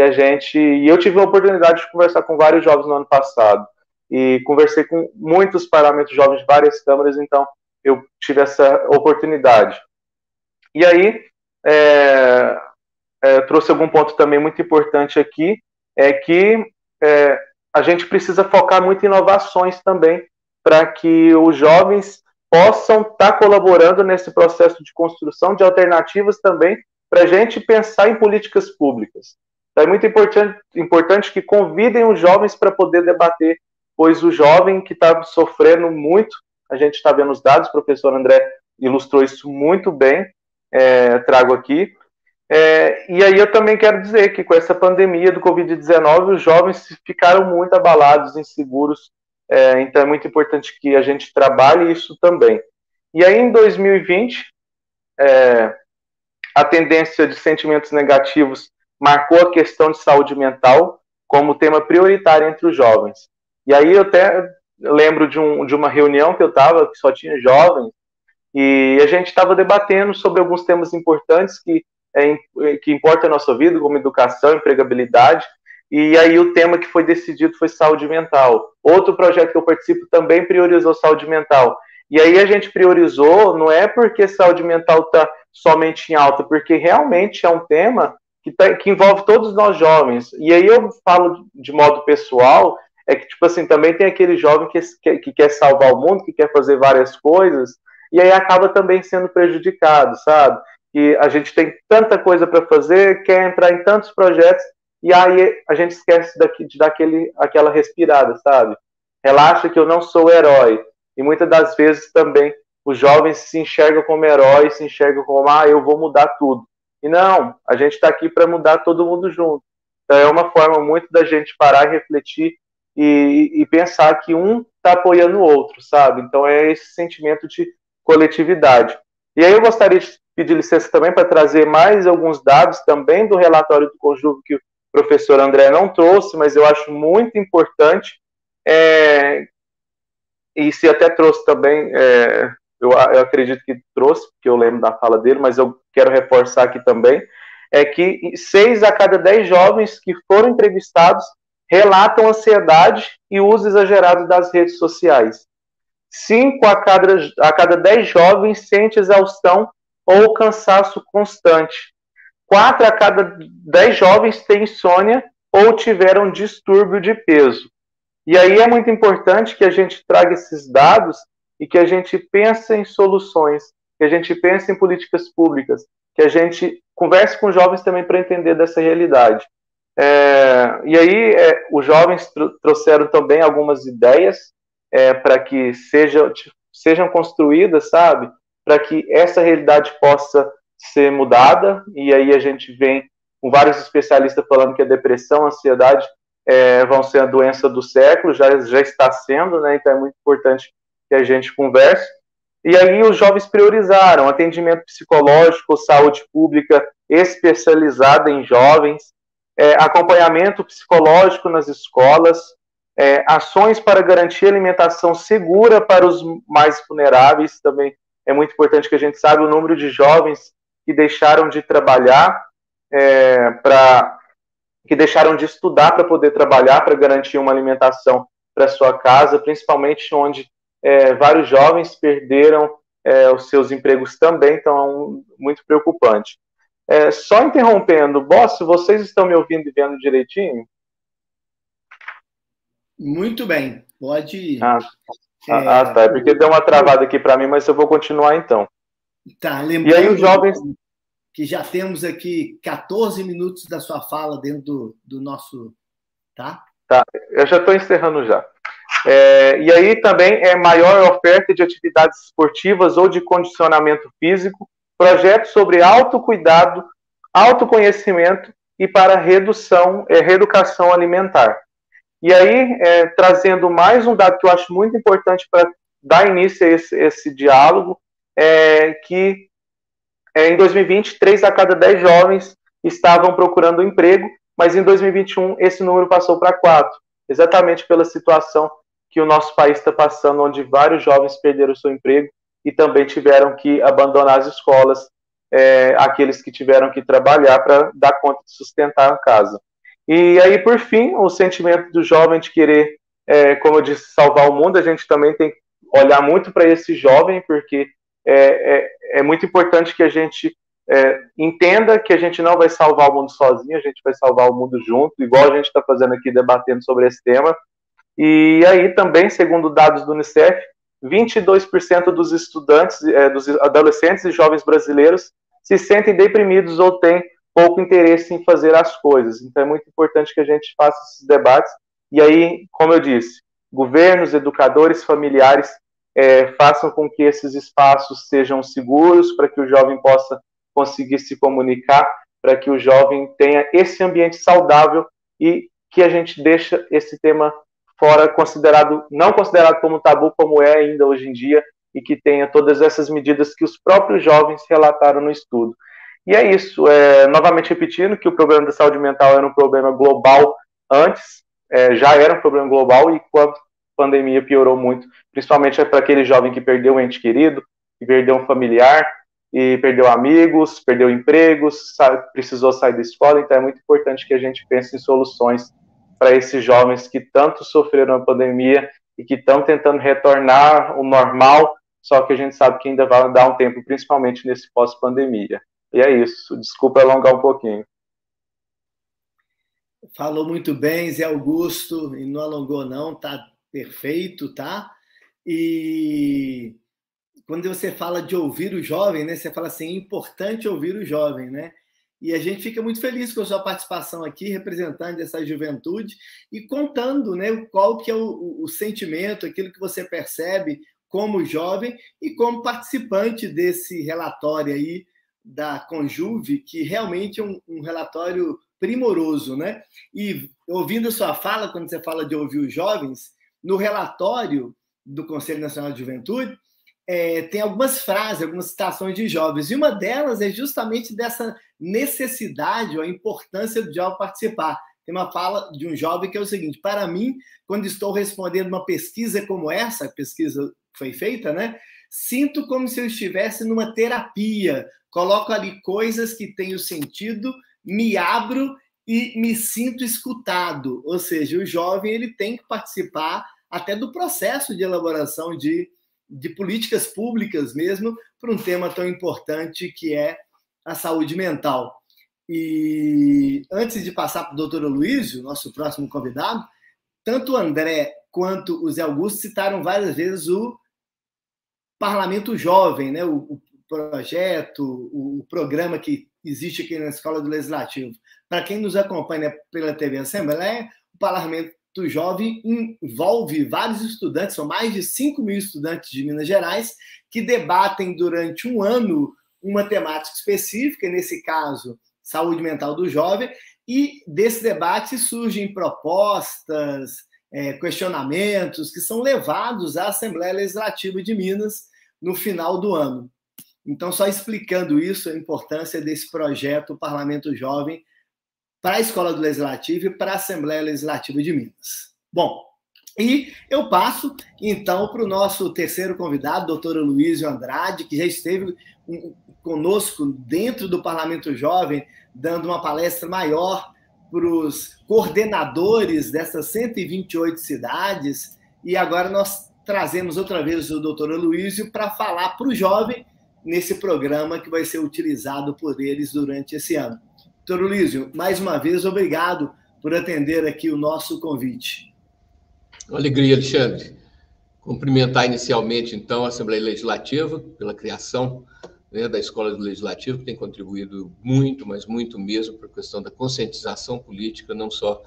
eu tive a oportunidade de conversar com vários jovens no ano passado, e conversei com muitos parlamentos jovens de várias câmaras, então eu tive essa oportunidade. E aí, trouxe algum ponto também muito importante aqui, que a gente precisa focar muito em inovações também, para que os jovens possam estar colaborando nesse processo de construção de alternativas também, para a gente pensar em políticas públicas. Então é muito importante que convidem os jovens para poder debater, pois o jovem que está sofrendo muito, a gente está vendo os dados, o professor André ilustrou isso muito bem, trago aqui. E aí eu também quero dizer que com essa pandemia do Covid-19, os jovens ficaram muito abalados, inseguros, então é muito importante que a gente trabalhe isso também. E aí em 2020, a tendência de sentimentos negativos marcou a questão de saúde mental como tema prioritário entre os jovens. E aí eu até lembro de uma reunião que eu estava, que só tinha jovens, e a gente estava debatendo sobre alguns temas importantes que importam a nossa vida, como educação, empregabilidade, e aí o tema que foi decidido foi saúde mental. Outro projeto que eu participo também priorizou saúde mental. E aí a gente priorizou, não é porque saúde mental está somente em alta, porque realmente é um tema que envolve todos nós jovens. E aí eu falo de modo pessoal, que tipo assim, também tem aquele jovem que quer salvar o mundo, que quer fazer várias coisas, e aí acaba também sendo prejudicado, sabe? E a gente tem tanta coisa para fazer, quer entrar em tantos projetos, e aí a gente esquece de dar aquela respirada, sabe? Relaxa que eu não sou herói. E muitas das vezes também os jovens se enxergam como heróis, se enxergam como, eu vou mudar tudo. E não, a gente está aqui para mudar todo mundo junto. Então é uma forma muito da gente parar e refletir e pensar que um está apoiando o outro, sabe? Então é esse sentimento de coletividade. E aí eu gostaria de pedir licença também para trazer mais alguns dados também do relatório do Conjuve que o professor André não trouxe, mas eu acho muito importante, e se até trouxe também, eu acredito que trouxe, porque eu lembro da fala dele, mas eu quero reforçar aqui também, que 6 a cada 10 jovens que foram entrevistados relatam ansiedade e uso exagerado das redes sociais. 5 a cada 10 jovens sente exaustão ou cansaço constante. 4 a cada 10 jovens têm insônia ou tiveram distúrbio de peso. E aí é muito importante que a gente traga esses dados e que a gente pense em soluções, que a gente pense em políticas públicas, que a gente converse com os jovens também para entender dessa realidade. E aí os jovens trouxeram também algumas ideias para que sejam construídas, sabe? Para que essa realidade possa ser mudada, e aí a gente vem com vários especialistas falando que a depressão, a ansiedade vão ser a doença do século, já está sendo, né? Então é muito importante que a gente converse. E aí os jovens priorizaram atendimento psicológico, saúde pública especializada em jovens, acompanhamento psicológico nas escolas, ações para garantir alimentação segura para os mais vulneráveis. Também é muito importante que a gente saiba o número de jovens que deixaram de trabalhar para que deixaram de estudar para poder trabalhar, para garantir uma alimentação para sua casa, principalmente onde vários jovens perderam os seus empregos também, então é muito preocupante. Só interrompendo, Boss, vocês estão me ouvindo e vendo direitinho? Muito bem, pode ir. Tá, é porque deu uma travada aqui para mim, mas eu vou continuar então. Tá, lembrando e aí os jovens... que já temos aqui 14 minutos da sua fala dentro do nosso... Tá, eu já estou encerrando já. E aí também maior oferta de atividades esportivas ou de condicionamento físico, projetos sobre autocuidado, autoconhecimento e para reeducação alimentar. E aí, trazendo mais um dado que eu acho muito importante para dar início a esse diálogo, que em 2020, 3 a cada 10 jovens estavam procurando emprego, mas em 2021 esse número passou para 4, exatamente pela situação que o nosso país está passando, onde vários jovens perderam o seu emprego e também tiveram que abandonar as escolas, aqueles que tiveram que trabalhar para dar conta de sustentar a casa. E aí, por fim, o sentimento do jovem de querer, como eu disse, salvar o mundo, a gente também tem que olhar muito para esse jovem, porque é muito importante que a gente entenda que a gente não vai salvar o mundo sozinho, a gente vai salvar o mundo junto, igual a gente está fazendo aqui, debatendo sobre esse tema. E aí também, segundo dados do Unicef, 22% dos estudantes, dos adolescentes e jovens brasileiros se sentem deprimidos ou têm pouco interesse em fazer as coisas. Então é muito importante que a gente faça esses debates. E aí, como eu disse, governos, educadores, familiares façam com que esses espaços sejam seguros para que o jovem possa conseguir se comunicar, para que o jovem tenha esse ambiente saudável e que a gente deixa esse tema fora, não considerado como tabu, como é ainda hoje em dia, e que tenha todas essas medidas que os próprios jovens relataram no estudo. E é isso, novamente repetindo que o problema da saúde mental era um problema global antes, já era um problema global, e com a pandemia piorou muito, principalmente para aquele jovem que perdeu um ente querido, que perdeu um familiar, e perdeu amigos, perdeu empregos, precisou sair da escola. Então é muito importante que a gente pense em soluções para esses jovens que tanto sofreram a pandemia e que estão tentando retornar ao normal, só que a gente sabe que ainda vai dar um tempo, principalmente nesse pós-pandemia. E é isso, desculpa alongar um pouquinho. Falou muito bem, Zé Augusto, e não alongou não, tá perfeito, tá? E quando você fala de ouvir o jovem, né, você fala assim, é importante ouvir o jovem, né? E a gente fica muito feliz com a sua participação aqui, representando essa juventude e contando, né, qual que é o sentimento, aquilo que você percebe como jovem e como participante desse relatório aí da Conjuve, que realmente é um relatório primoroso, né? E ouvindo a sua fala, quando você fala de ouvir os jovens, no relatório do Conselho Nacional de Juventude, tem algumas frases, algumas citações de jovens, e uma delas é justamente dessa necessidade ou a importância do jovem participar. Tem uma fala de um jovem que é o seguinte: para mim, quando estou respondendo uma pesquisa como essa, a pesquisa foi feita, né? Sinto como se eu estivesse numa terapia, coloco ali coisas que têm o sentido, me abro e me sinto escutado. Ou seja, o jovem ele tem que participar até do processo de elaboração de políticas públicas mesmo, para um tema tão importante que é a saúde mental. E antes de passar para o doutor Aloysio, nosso próximo convidado, tanto o André quanto o Zé Augusto citaram várias vezes o Parlamento Jovem, né? O projeto, o programa que existe aqui na Escola do Legislativo. Para quem nos acompanha pela TV Assembleia, o Parlamento Jovem envolve vários estudantes, são mais de 5.000 estudantes de Minas Gerais, que debatem durante um ano uma temática específica, nesse caso, saúde mental do jovem, e desse debate surgem propostas, questionamentos que são levados à Assembleia Legislativa de Minas no final do ano. Então, só explicando isso, a importância desse projeto Parlamento Jovem para a Escola do Legislativo e para a Assembleia Legislativa de Minas. Bom, e eu passo, então, para o nosso terceiro convidado, doutor Aloysio Andrade, que já esteve conosco dentro do Parlamento Jovem, dando uma palestra maior para os coordenadores dessas 128 cidades, e agora nós trazemos outra vez o doutor Aloysio para falar para o jovem nesse programa que vai ser utilizado por eles durante esse ano. Doutor Aloysio, mais uma vez, obrigado por atender aqui o nosso convite. Uma alegria, Alexandre. Cumprimentar inicialmente, então, a Assembleia Legislativa pela criação, né, da Escola do Legislativo, que tem contribuído muito, mas muito mesmo, para a questão da conscientização política, não só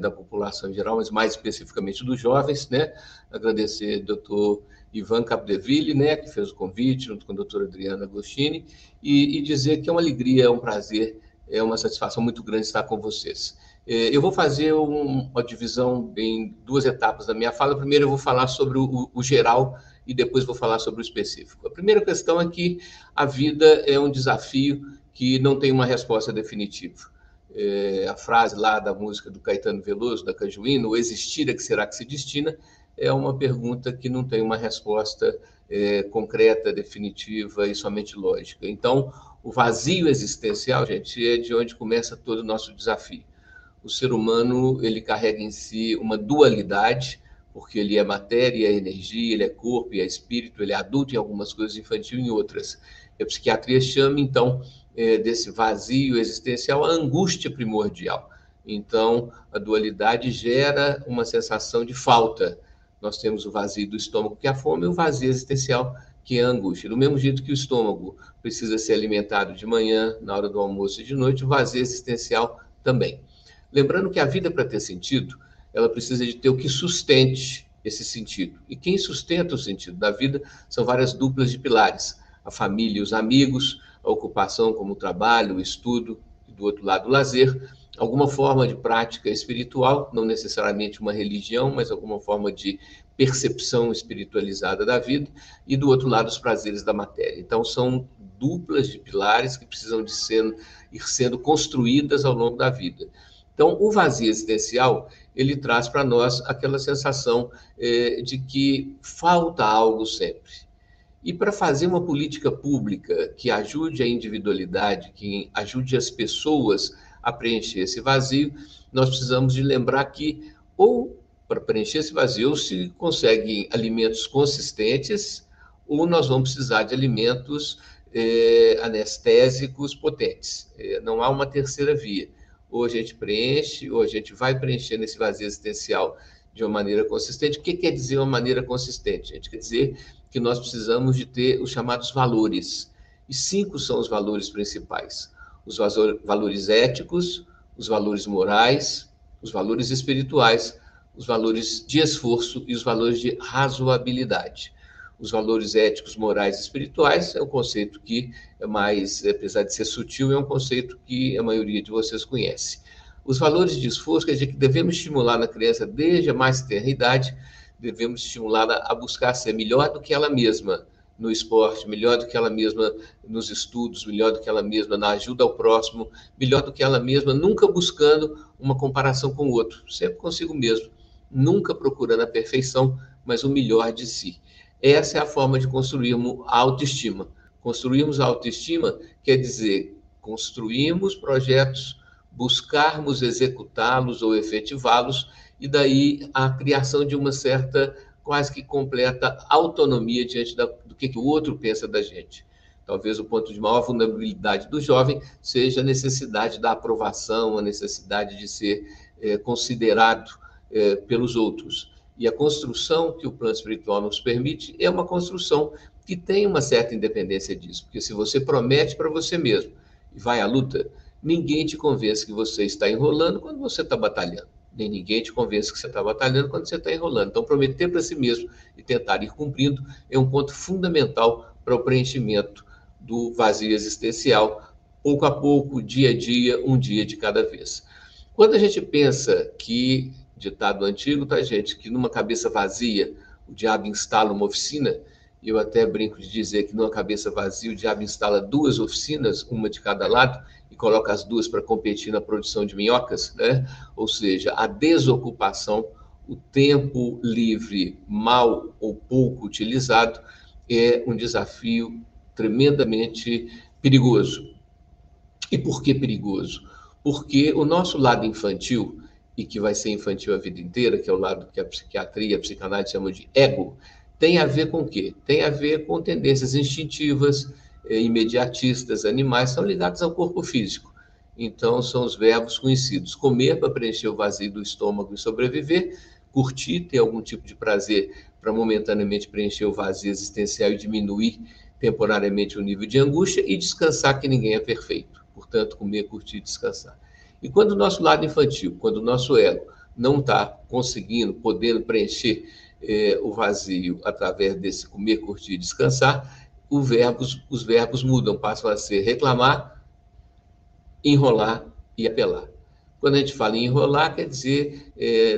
da população em geral, mas mais especificamente dos jovens, né? Agradecer ao doutor Ivan Capdeville, né, que fez o convite, junto com a doutora Adriana Agostini, e dizer que é uma alegria, é um prazer, é uma satisfação muito grande estar com vocês. Eu vou fazer uma divisão em duas etapas da minha fala. Primeiro eu vou falar sobre o geral e depois vou falar sobre o específico. A primeira questão é que a vida é um desafio que não tem uma resposta definitiva. A frase lá da música do Caetano Veloso, da Cajuína, o existir é que será que se destina, é uma pergunta que não tem uma resposta concreta, definitiva e somente lógica. Então, o vazio existencial, gente, é de onde começa todo o nosso desafio. O ser humano, ele carrega em si uma dualidade, porque ele é matéria, é energia, ele é corpo e é espírito, ele é adulto em algumas coisas, infantil em outras. A psiquiatria chama, então, desse vazio existencial a angústia primordial. Então, a dualidade gera uma sensação de falta. Nós temos o vazio do estômago, que é a fome, e o vazio existencial, que é a angústia. Do mesmo jeito que o estômago precisa ser alimentado de manhã, na hora do almoço e de noite, o vazio existencial também. Lembrando que a vida, para ter sentido, ela precisa de ter o que sustente esse sentido. E quem sustenta o sentido da vida são várias duplas de pilares. A família e os amigos, a ocupação como o trabalho, o estudo, e do outro lado o lazer, alguma forma de prática espiritual, não necessariamente uma religião, mas alguma forma de percepção espiritualizada da vida, e do outro lado os prazeres da matéria. Então são duplas de pilares que precisam de ir sendo construídas ao longo da vida. Então, o vazio existencial, ele traz para nós aquela sensação de que falta algo sempre. E para fazer uma política pública que ajude a individualidade, que ajude as pessoas a preencher esse vazio, nós precisamos de lembrar que, ou para preencher esse vazio, ou se conseguem alimentos consistentes, ou nós vamos precisar de alimentos anestésicos potentes. Não há uma terceira via. Ou a gente preenche, ou a gente vai preenchendo esse vazio existencial de uma maneira consistente. O que quer dizer uma maneira consistente, gente? Quer dizer que nós precisamos de ter os chamados valores. E 5 são os valores principais. Os valores éticos, os valores morais, os valores espirituais, os valores de esforço e os valores de razoabilidade. Os valores éticos, morais e espirituais é um conceito que é mais, apesar de ser sutil, é um conceito que a maioria de vocês conhece. Os valores de esforço quer dizer que devemos estimular na criança desde a mais tenra idade, devemos estimulá-la a buscar ser melhor do que ela mesma no esporte, melhor do que ela mesma nos estudos, melhor do que ela mesma na ajuda ao próximo, melhor do que ela mesma, nunca buscando uma comparação com o outro, sempre consigo mesmo, nunca procurando a perfeição, mas o melhor de si. Essa é a forma de construirmos a autoestima. Construirmos a autoestima quer dizer construirmos projetos, buscarmos executá-los ou efetivá-los, e daí a criação de uma certa, quase que completa autonomia diante do que o outro pensa da gente. Talvez o ponto de maior vulnerabilidade do jovem seja a necessidade da aprovação, a necessidade de ser considerado pelos outros. E a construção que o plano espiritual nos permite é uma construção que tem uma certa independência disso. Porque se você promete para você mesmo e vai à luta, ninguém te convence que você está enrolando quando você está batalhando. Nem ninguém te convence que você está batalhando quando você está enrolando. Então, prometer para si mesmo e tentar ir cumprindo é um ponto fundamental para o preenchimento do vazio existencial, pouco a pouco, dia a dia, um dia de cada vez. Quando a gente pensa que, ditado antigo, tá, gente, que numa cabeça vazia o diabo instala uma oficina, e eu até brinco de dizer que numa cabeça vazia o diabo instala 2 oficinas, uma de cada lado, e coloca as 2 para competir na produção de minhocas, né? Ou seja, a desocupação, o tempo livre mal ou pouco utilizado é um desafio tremendamente perigoso. E por que perigoso? Porque o nosso lado infantil, e que vai ser infantil a vida inteira, que é o lado que a psiquiatria, a psicanálise chamam de ego, tem a ver com o quê? Tem a ver com tendências instintivas, imediatistas, animais, são ligados ao corpo físico. Então, são os verbos conhecidos: comer para preencher o vazio do estômago e sobreviver, curtir, ter algum tipo de prazer para momentaneamente preencher o vazio existencial e diminuir temporariamente o nível de angústia, e descansar, que ninguém é perfeito. Portanto, comer, curtir e descansar. E quando o nosso lado infantil, quando o nosso ego não está conseguindo, podendo preencher o vazio através desse comer, curtir e descansar, os verbos mudam, passam a ser reclamar, enrolar e apelar. Quando a gente fala em enrolar, quer dizer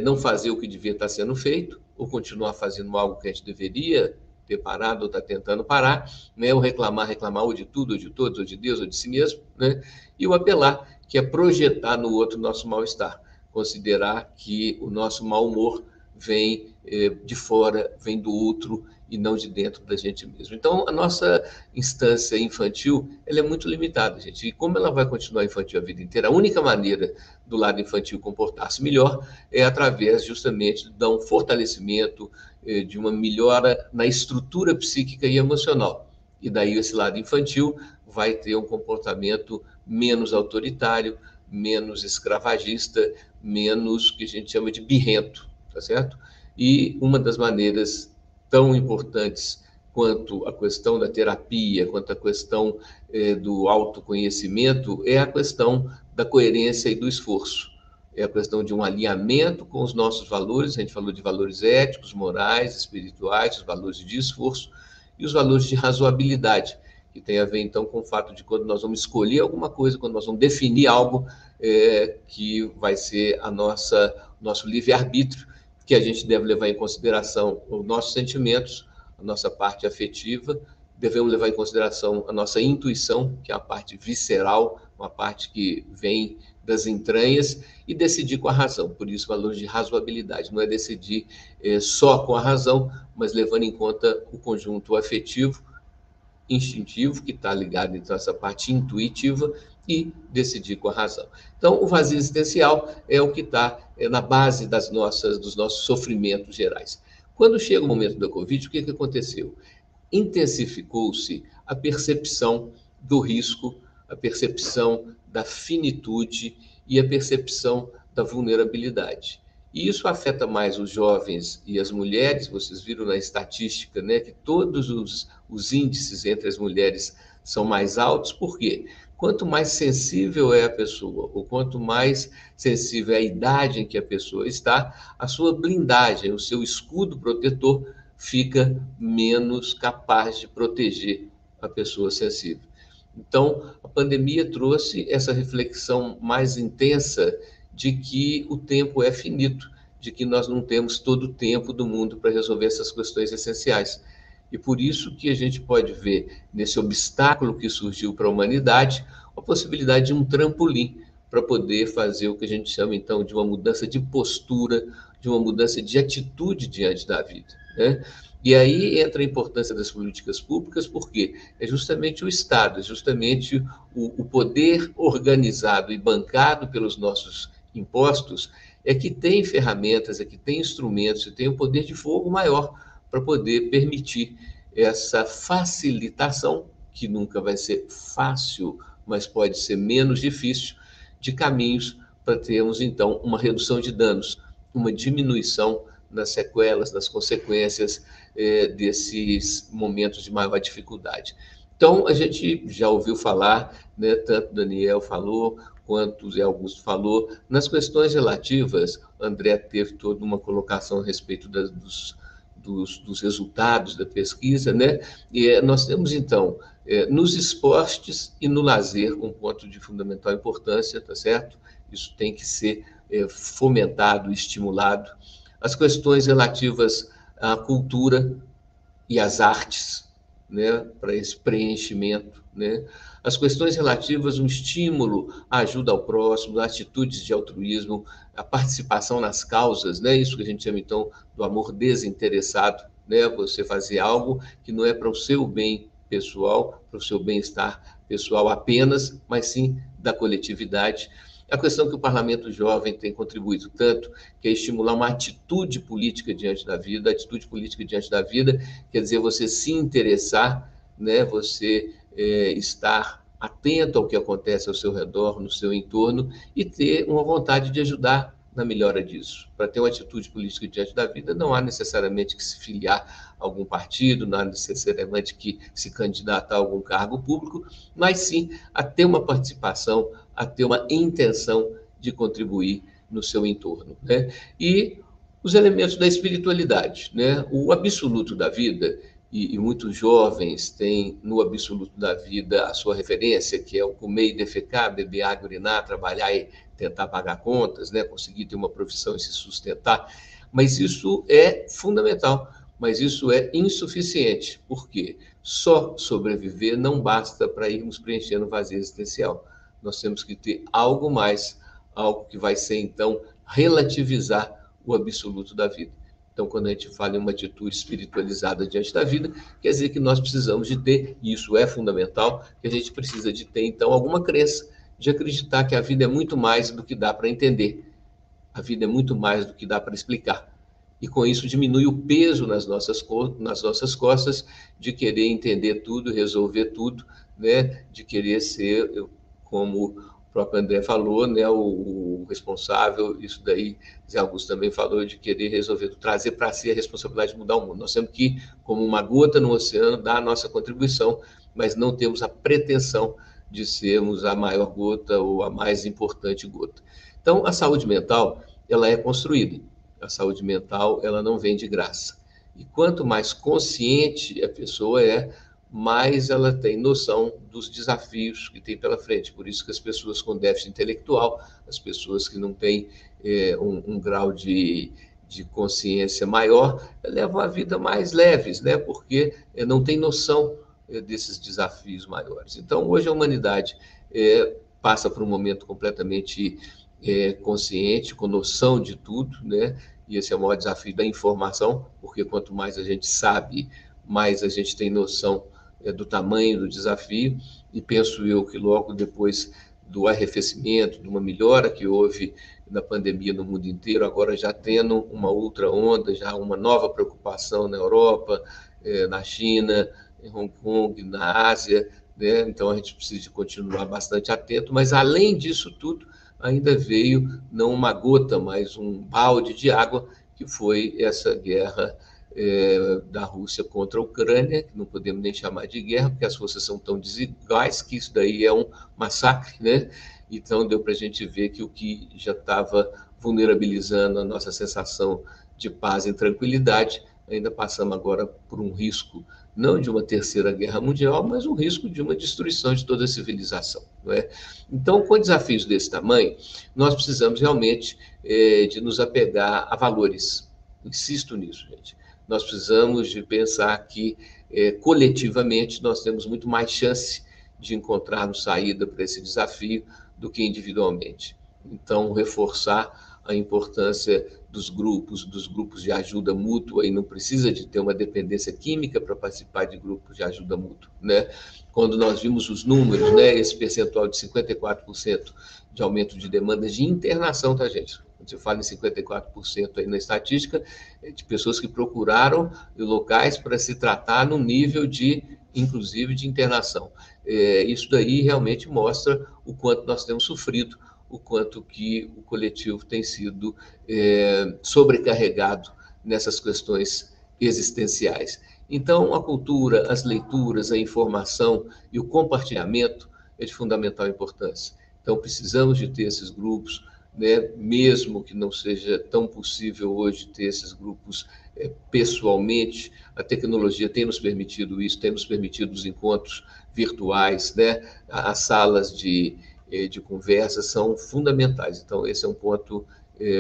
não fazer o que devia estar sendo feito, ou continuar fazendo algo que a gente deveria ter parado ou está tentando parar, né? Ou reclamar ou de tudo, ou de todos, ou de Deus, ou de si mesmo, né? E o apelar, que é projetar no outro o nosso mal-estar, considerar que o nosso mau humor vem de fora, vem do outro e não de dentro da gente mesmo. Então, a nossa instância infantil, ela é muito limitada, gente. E como ela vai continuar infantil a vida inteira, a única maneira do lado infantil comportar-se melhor é através, justamente, de um fortalecimento, de uma melhora na estrutura psíquica e emocional. E daí esse lado infantil vai ter um comportamento menos autoritário, menos escravagista, menos que a gente chama de birrento, tá certo? E uma das maneiras tão importantes quanto a questão da terapia, quanto a questão do autoconhecimento, é a questão da coerência e do esforço. É a questão de um alinhamento com os nossos valores. A gente falou de valores éticos, morais, espirituais, os valores de esforço e os valores de razoabilidade, que tem a ver, então, com o fato de quando nós vamos escolher alguma coisa, quando nós vamos definir algo que vai ser nosso livre-arbítrio, que a gente deve levar em consideração os nossos sentimentos, a nossa parte afetiva, devemos levar em consideração a nossa intuição, que é a parte visceral, uma parte que vem das entranhas, e decidir com a razão. Por isso, valor de razoabilidade. Não é decidir só com a razão, mas levando em conta o conjunto afetivo, instintivo, que está ligado então a essa parte intuitiva, e decidir com a razão. Então, o vazio existencial é o que está na base dos nossos sofrimentos gerais. Quando chega o momento da Covid, o que aconteceu? Intensificou-se a percepção do risco, a percepção da finitude e a percepção da vulnerabilidade. E isso afeta mais os jovens e as mulheres. Vocês viram na estatística, né, que todos os índices entre as mulheres são mais altos. Por quê? Quanto mais sensível é a pessoa, ou quanto mais sensível é a idade em que a pessoa está, a sua blindagem, o seu escudo protetor, fica menos capaz de proteger a pessoa sensível. Então, a pandemia trouxe essa reflexão mais intensa de que o tempo é finito, de que nós não temos todo o tempo do mundo para resolver essas questões essenciais. E por isso que a gente pode ver nesse obstáculo que surgiu para a humanidade a possibilidade de um trampolim para poder fazer o que a gente chama, então, de uma mudança de postura, de uma mudança de atitude diante da vida, né? E aí entra a importância das políticas públicas, porque é justamente o Estado, é justamente o poder organizado e bancado pelos nossos impostos, é que tem ferramentas, é que tem instrumentos, e tem um poder de fogo maior para poder permitir essa facilitação, que nunca vai ser fácil, mas pode ser menos difícil, de caminhos para termos, então, uma redução de danos, uma diminuição das sequelas, das consequências desses momentos de maior dificuldade. Então, a gente já ouviu falar, né, tanto Daniel falou, quanto o Zé Augusto falou, nas questões relativas. André teve toda uma colocação a respeito dos resultados da pesquisa, né? E nós temos, então, nos esportes e no lazer, um ponto de fundamental importância, tá certo? Isso tem que ser fomentado, estimulado. As questões relativas à cultura e às artes, né, para esse preenchimento, né? As questões relativas ao estímulo, à ajuda ao próximo, atitudes de altruísmo, a participação nas causas, né? Isso que a gente chama, então, do amor desinteressado, né? Você fazer algo que não é para o seu bem pessoal, para o seu bem-estar pessoal apenas, mas sim da coletividade. A questão que o Parlamento Jovem tem contribuído tanto, que é estimular uma atitude política diante da vida. Atitude política diante da vida quer dizer você se interessar, né? Você estar atento ao que acontece ao seu redor, no seu entorno, e ter uma vontade de ajudar na melhora disso. Para ter uma atitude política diante da vida, não há necessariamente que se filiar a algum partido, não há necessariamente que se candidatar a algum cargo público, mas sim a ter uma participação, a ter uma intenção de contribuir no seu entorno, né? E os elementos da espiritualidade, né? O absoluto da vida, e muitos jovens têm no absoluto da vida a sua referência, que é o comer e defecar, beber água, urinar, trabalhar e tentar pagar contas, né? Conseguir ter uma profissão e se sustentar. Mas isso é fundamental, mas isso é insuficiente. Por quê? Só sobreviver não basta para irmos preenchendo o vazio existencial. Nós temos que ter algo mais, algo que vai ser, então, relativizar o absoluto da vida. Então, quando a gente fala em uma atitude espiritualizada diante da vida, quer dizer que nós precisamos de ter, e isso é fundamental, que a gente precisa de ter, então, alguma crença, de acreditar que a vida é muito mais do que dá para entender. A vida é muito mais do que dá para explicar. E com isso diminui o peso nas nossas costas de querer entender tudo, resolver tudo, né? De querer ser, como o próprio André falou, né? O responsável, isso daí, Zé Augusto também falou, de querer resolver, trazer para si a responsabilidade de mudar o mundo. Nós temos que, como uma gota no oceano, dar a nossa contribuição, mas não temos a pretensão de sermos a maior gota ou a mais importante gota. Então, a saúde mental, ela é construída. A saúde mental, ela não vem de graça. E quanto mais consciente a pessoa é, mais ela tem noção dos desafios que tem pela frente. Por isso que as pessoas com déficit intelectual, as pessoas que não têm um grau de consciência maior, levam a vida mais leves, né? Porque não tem noção desses desafios maiores. Então, hoje a humanidade passa por um momento completamente consciente, com noção de tudo, né? E esse é o maior desafio da informação, porque quanto mais a gente sabe, mais a gente tem noção do tamanho do desafio, e penso eu que logo depois do arrefecimento, de uma melhora que houve na pandemia no mundo inteiro, agora já tendo uma outra onda, já uma nova preocupação na Europa, na China, em Hong Kong, na Ásia, né? Então a gente precisa continuar bastante atento, mas além disso tudo, ainda veio não uma gota, mas um balde de água, que foi essa guerra da Rússia contra a Ucrânia, que não podemos nem chamar de guerra, porque as forças são tão desiguais que isso daí é um massacre, né? Então deu para a gente ver que o que já estava vulnerabilizando a nossa sensação de paz e tranquilidade, ainda passamos agora por um risco, não de uma terceira guerra mundial, mas um risco de uma destruição de toda a civilização, não é? Então, com desafios desse tamanho, nós precisamos realmente de nos apegar a valores. Insisto nisso, gente. Nós precisamos de pensar que, coletivamente, nós temos muito mais chance de encontrarmos saída para esse desafio do que individualmente. Então, reforçar a importância dos grupos de ajuda mútua, e não precisa de ter uma dependência química para participar de grupos de ajuda mútua, né? Quando nós vimos os números, né, esse percentual de 54% de aumento de demandas de internação, tá, gente? Quando você fala em 54% aí na estatística, de pessoas que procuraram locais para se tratar no nível de, inclusive, de internação. Isso daí realmente mostra o quanto nós temos sofrido, o quanto que o coletivo tem sido sobrecarregado nessas questões existenciais. Então, a cultura, as leituras, a informação e o compartilhamento é de fundamental importância. Então, precisamos de ter esses grupos, né? Mesmo que não seja tão possível hoje ter esses grupos pessoalmente, a tecnologia tem nos permitido isso, tem nos permitido os encontros virtuais, né? As salas de conversa são fundamentais. Então, esse é um ponto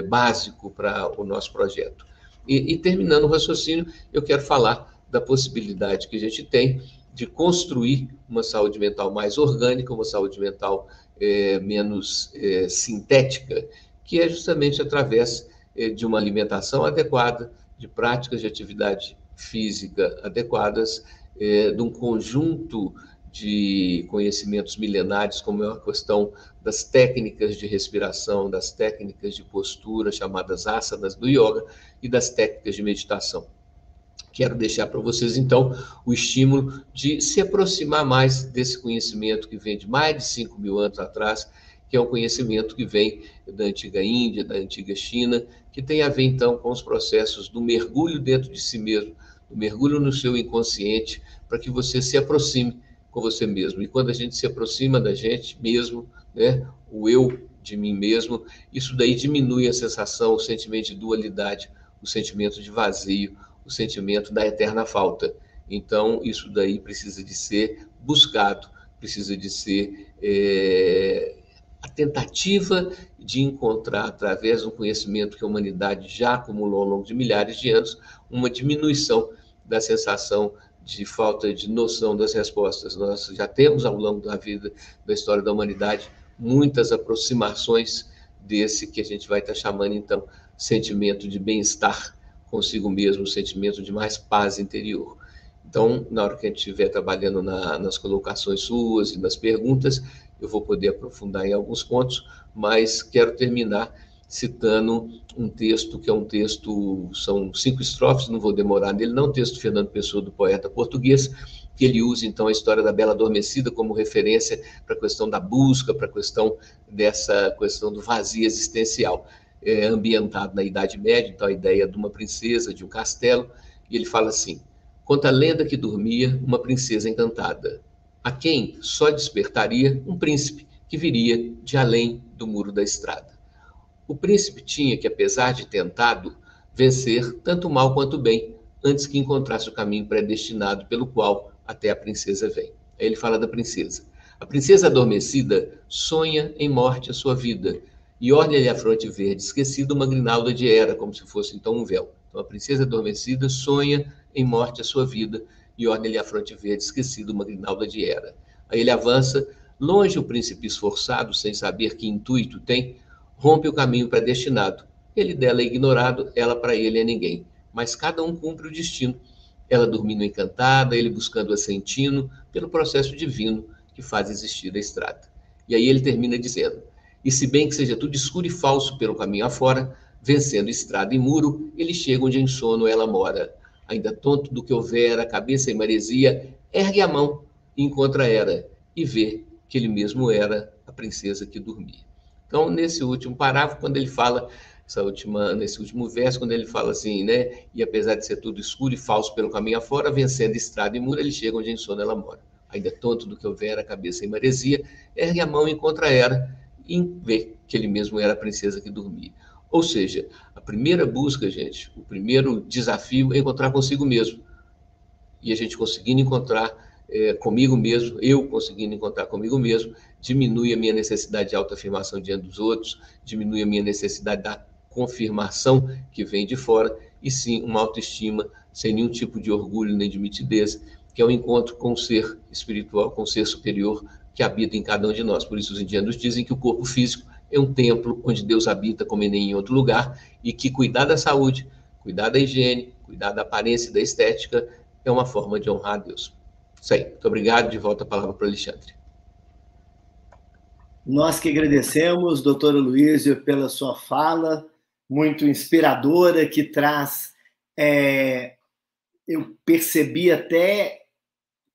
básico para o nosso projeto. E terminando o raciocínio, eu quero falar da possibilidade que a gente tem de construir uma saúde mental mais orgânica, uma saúde mental menos sintética, que é justamente através de uma alimentação adequada, de práticas de atividade física adequadas, de um conjunto de conhecimentos milenares, como é a questão das técnicas de respiração, das técnicas de postura, chamadas asanas do yoga, e das técnicas de meditação. Quero deixar para vocês, então, o estímulo de se aproximar mais desse conhecimento que vem de mais de 5.000 anos atrás, que é um conhecimento que vem da antiga Índia, da antiga China, que tem a ver, então, com os processos do mergulho dentro de si mesmo, do mergulho no seu inconsciente, para que você se aproxime com você mesmo. E quando a gente se aproxima da gente mesmo, né, o eu de mim mesmo, isso daí diminui a sensação, o sentimento de dualidade, o sentimento de vazio, o sentimento da eterna falta. Então, isso daí precisa de ser buscado, precisa de ser a tentativa de encontrar, através do conhecimento que a humanidade já acumulou ao longo de milhares de anos, uma diminuição da sensação de falta de noção das respostas. Nós já temos, ao longo da vida, da história da humanidade, muitas aproximações desse que a gente vai estar chamando, então, sentimento de bem-estar consigo mesmo, sentimento de mais paz interior. Então, na hora que a gente estiver trabalhando nas colocações suas e nas perguntas, eu vou poder aprofundar em alguns pontos, mas quero terminar citando um texto que é um texto, são 5 estrofes, não vou demorar nele, não, um texto do Fernando Pessoa, do poeta português, que ele usa, então, a história da Bela Adormecida como referência para a questão da busca, para a questão dessa questão do vazio existencial, ambientado na Idade Média, então a ideia de uma princesa, de um castelo, e ele fala assim: conta a lenda que dormia uma princesa encantada, a quem só despertaria um príncipe que viria de além do muro da estrada. O príncipe tinha que, apesar de tentado, vencer tanto o mal quanto o bem, antes que encontrasse o caminho predestinado pelo qual até a princesa vem. Aí ele fala da princesa. A princesa adormecida sonha em morte a sua vida, e orna-lhe a fronte verde esquecida uma grinalda de era, como se fosse então um véu. Então a princesa adormecida sonha em morte a sua vida, e orna-lhe a fronte verde esquecida uma grinalda de era. Aí ele avança, longe o príncipe esforçado, sem saber que intuito tem, rompe o caminho predestinado. Ele dela é ignorado, ela para ele é ninguém. Mas cada um cumpre o destino. Ela dormindo encantada, ele buscando assentino, pelo processo divino que faz existir a estrada. E aí ele termina dizendo: e se bem que seja tudo escuro e falso pelo caminho afora, vencendo estrada e muro, ele chega onde em sono ela mora. Ainda tonto do que houvera, cabeça em maresia, ergue a mão, encontra era, e vê que ele mesmo era a princesa que dormia. Então, nesse último parágrafo, quando ele fala, nesse último verso, quando ele fala assim, né? E apesar de ser tudo escuro e falso pelo caminho afora, vencendo estrada e muro, ele chega onde em sono ela mora. Ainda tonto do que houvera, cabeça em maresia, ergue a mão, encontra era, e vê que ele mesmo era a princesa que dormia. Ou seja, a primeira busca, gente, o primeiro desafio é encontrar consigo mesmo. E a gente conseguindo encontrar comigo mesmo, eu conseguindo encontrar comigo mesmo, diminui a minha necessidade de autoafirmação diante dos outros, diminui a minha necessidade da confirmação que vem de fora, e sim uma autoestima sem nenhum tipo de orgulho nem de mitidez, que é o encontro com o ser espiritual, com o ser superior que habita em cada um de nós. Por isso os indianos dizem que o corpo físico é um templo onde Deus habita como em nenhum outro lugar, e que cuidar da saúde, cuidar da higiene, cuidar da aparência e da estética é uma forma de honrar a Deus. Isso aí. Muito obrigado. De volta a palavra para o Alexandre. Nós que agradecemos, doutor Aloísio, pela sua fala, muito inspiradora, que traz, eu percebi até,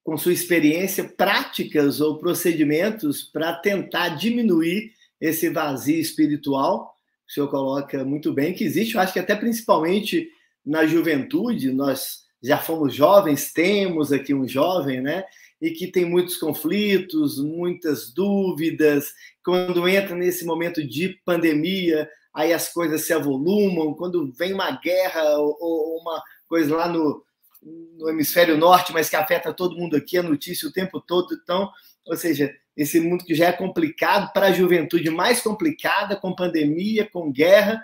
com sua experiência, práticas ou procedimentos para tentar diminuir esse vazio espiritual. O senhor coloca muito bem que existe, eu acho que até principalmente na juventude, nós já fomos jovens, temos aqui um jovem, né? E que tem muitos conflitos, muitas dúvidas. Quando entra nesse momento de pandemia, aí as coisas se avolumam. Quando vem uma guerra ou uma coisa lá no hemisfério norte, mas que afeta todo mundo aqui, a notícia o tempo todo. Então, ou seja, esse mundo que já é complicado, para a juventude mais complicada, com pandemia, com guerra.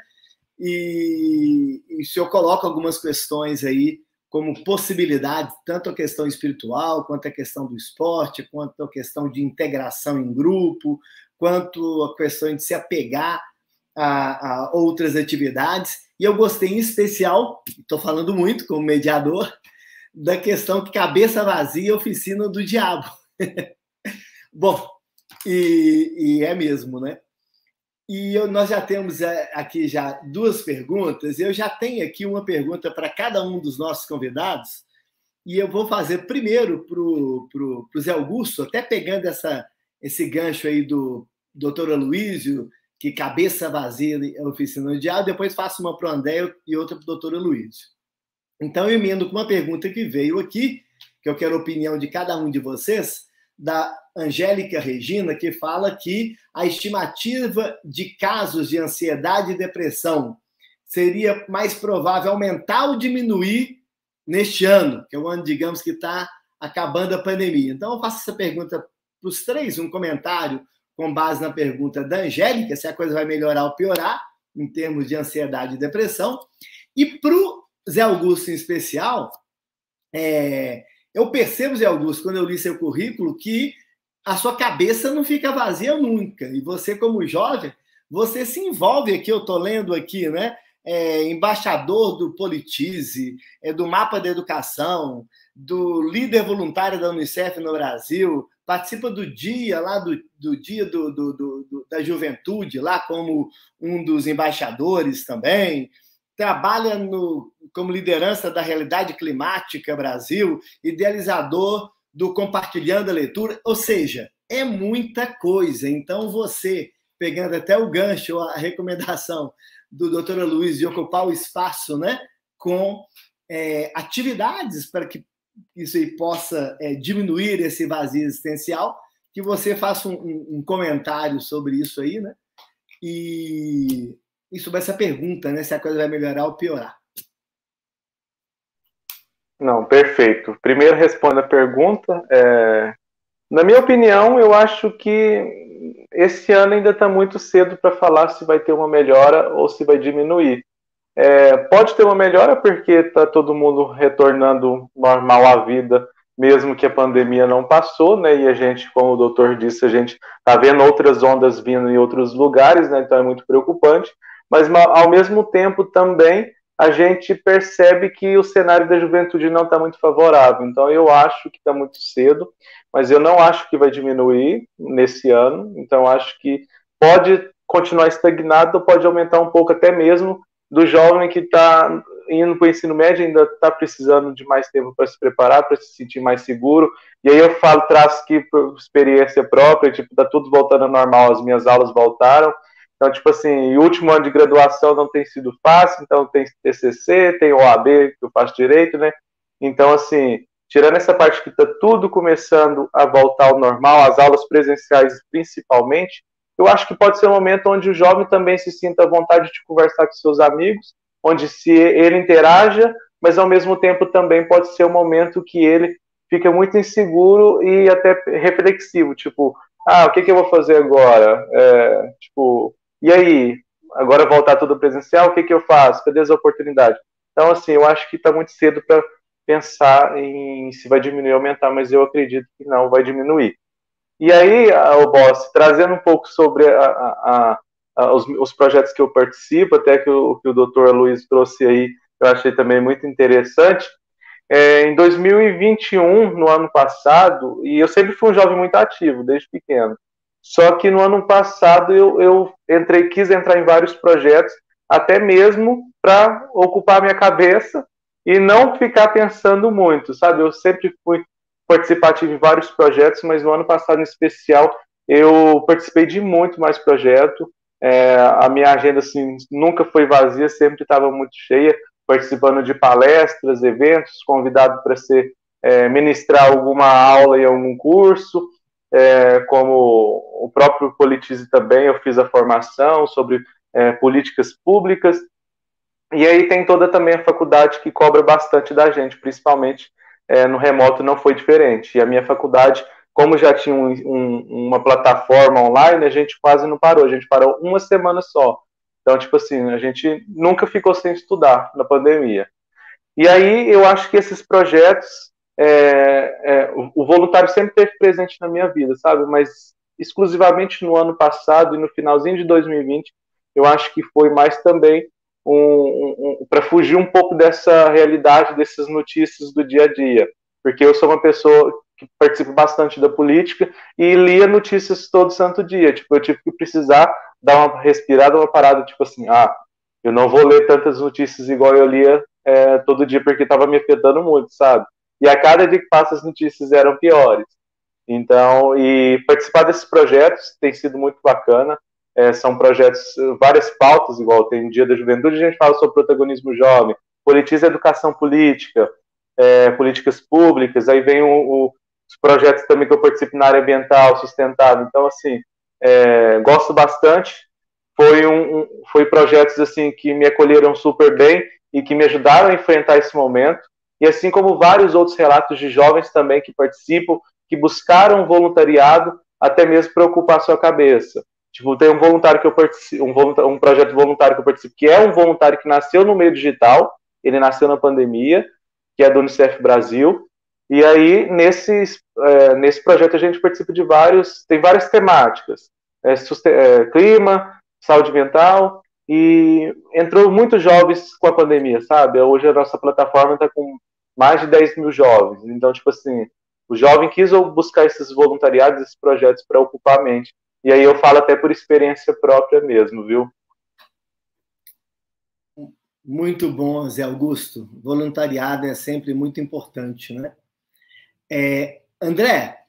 E o senhor coloca algumas questões aí como possibilidade, tanto a questão espiritual, quanto a questão do esporte, quanto a questão de integração em grupo, quanto a questão de se apegar a outras atividades. E eu gostei em especial, estou falando muito como mediador, da questão que cabeça vazia é oficina do diabo. Bom, e é mesmo, né? E nós já temos aqui já 2 perguntas. Eu já tenho aqui uma pergunta para cada um dos nossos convidados. E eu vou fazer primeiro para o Zé Augusto, até pegando esse gancho aí do doutor Aloísio, que cabeça vazia é oficina no diário. Depois faço uma para o André e outra para o doutor Aloísio. Então, eu emendo com uma pergunta que veio aqui, que eu quero a opinião de cada um de vocês, da Angélica Regina, que fala que a estimativa de casos de ansiedade e depressão seria mais provável aumentar ou diminuir neste ano, que é o ano, digamos, que está acabando a pandemia. Então, eu faço essa pergunta para os 3, um comentário com base na pergunta da Angélica, se a coisa vai melhorar ou piorar em termos de ansiedade e depressão. E para o Zé Augusto, em especial, eu percebo, Zé Augusto, quando eu li seu currículo, que a sua cabeça não fica vazia nunca. E você, como jovem, você se envolve aqui, eu estou lendo aqui, né? Embaixador do Politize, do Mapa da Educação, do líder voluntário da Unicef no Brasil, participa do dia lá do dia da juventude, lá como um dos embaixadores também, trabalha como liderança da Realidade Climática Brasil, idealizador do Compartilhando a Leitura, ou seja, é muita coisa. Então, você, pegando até o gancho, a recomendação do doutor Aloísio de ocupar o espaço, né, com atividades para que isso aí possa diminuir esse vazio existencial, que você faça um comentário sobre isso aí, né? E sobre essa pergunta, né, se a coisa vai melhorar ou piorar. Não, perfeito. Primeiro respondo a pergunta. Na minha opinião, eu acho que esse ano ainda está muito cedo para falar se vai ter uma melhora ou se vai diminuir. Pode ter uma melhora porque está todo mundo retornando normal à vida, mesmo que a pandemia não passou, né? E a gente, como o doutor disse, a gente está vendo outras ondas vindo em outros lugares, né? Então é muito preocupante. Mas, ao mesmo tempo, também a gente percebe que o cenário da juventude não está muito favorável. Então, eu acho que está muito cedo, mas eu não acho que vai diminuir nesse ano. Então, acho que pode continuar estagnado, ou pode aumentar um pouco até mesmo do jovem que está indo para o ensino médio, ainda está precisando de mais tempo para se preparar, para se sentir mais seguro. E aí eu traço aqui por experiência própria, tipo, está tudo voltando ao normal, as minhas aulas voltaram. Então, tipo assim, o último ano de graduação não tem sido fácil, então tem TCC, tem OAB, que eu faço direito, né? Então, assim, tirando essa parte que está tudo começando a voltar ao normal, as aulas presenciais principalmente, eu acho que pode ser um momento onde o jovem também se sinta à vontade de conversar com seus amigos, onde se ele interaja, mas ao mesmo tempo também pode ser um momento que ele fica muito inseguro e até reflexivo, tipo, o que eu vou fazer agora? E aí, agora voltar tudo presencial, o que eu faço? Cadê as oportunidades? Então, assim, eu acho que está muito cedo para pensar em se vai diminuir ou aumentar, mas eu acredito que não vai diminuir. E aí, o Boss, trazendo um pouco sobre os projetos que eu participo, até que o doutor Luiz trouxe aí, eu achei também muito interessante. Em 2021, no ano passado, e eu sempre fui um jovem muito ativo, desde pequeno, só que no ano passado eu quis entrar em vários projetos, até mesmo para ocupar minha cabeça e não ficar pensando muito, sabe? Eu sempre fui participativo em vários projetos, mas no ano passado em especial eu participei de muito mais projetos. A minha agenda assim, nunca foi vazia, sempre estava muito cheia, participando de palestras, eventos, convidado para ministrar alguma aula em algum curso, como o próprio Politize também, eu fiz a formação sobre políticas públicas, e aí tem toda também a faculdade que cobra bastante da gente, principalmente no remoto não foi diferente, e a minha faculdade, como já tinha uma plataforma online, a gente quase não parou, a gente parou uma semana só. Então, tipo assim, a gente nunca ficou sem estudar na pandemia. E aí, eu acho que esses projetos, o voluntário sempre esteve presente na minha vida, sabe? Mas exclusivamente no ano passado e no finalzinho de 2020, eu acho que foi mais também para fugir um pouco dessa realidade, dessas notícias do dia a dia. Porque eu sou uma pessoa que participo bastante da política, e lia notícias todo santo dia. Tipo, eu tive que precisar dar uma respirada, uma parada, tipo assim, eu não vou ler tantas notícias igual eu lia todo dia, porque estava me afetando muito, sabe? E a cada dia que passa, as notícias eram piores. Então, e participar desses projetos tem sido muito bacana. São projetos, várias pautas, igual tem o Dia da Juventude, a gente fala sobre protagonismo jovem, politiza a educação política, políticas públicas, aí vem os projetos também que eu participo na área ambiental, sustentável. Então, assim, gosto bastante. Foi projetos assim que me acolheram super bem e que me ajudaram a enfrentar esse momento. E assim como vários outros relatos de jovens também que participam, que buscaram voluntariado até mesmo para ocupar sua cabeça. Tipo, tem um voluntário que eu participo, um projeto voluntário que eu participo, que é um voluntário que nasceu no meio digital, ele nasceu na pandemia, que é do Unicef Brasil. E aí, nesse projeto, a gente participa tem várias temáticas. Clima, saúde mental, e entrou muitos jovens com a pandemia, sabe? Hoje a nossa plataforma está com mais de 10 mil jovens. Então, tipo assim, o jovem quis buscar esses voluntariados, esses projetos para ocupar a mente. E aí eu falo até por experiência própria mesmo, viu? Muito bom, Zé Augusto. Voluntariado é sempre muito importante, né? André,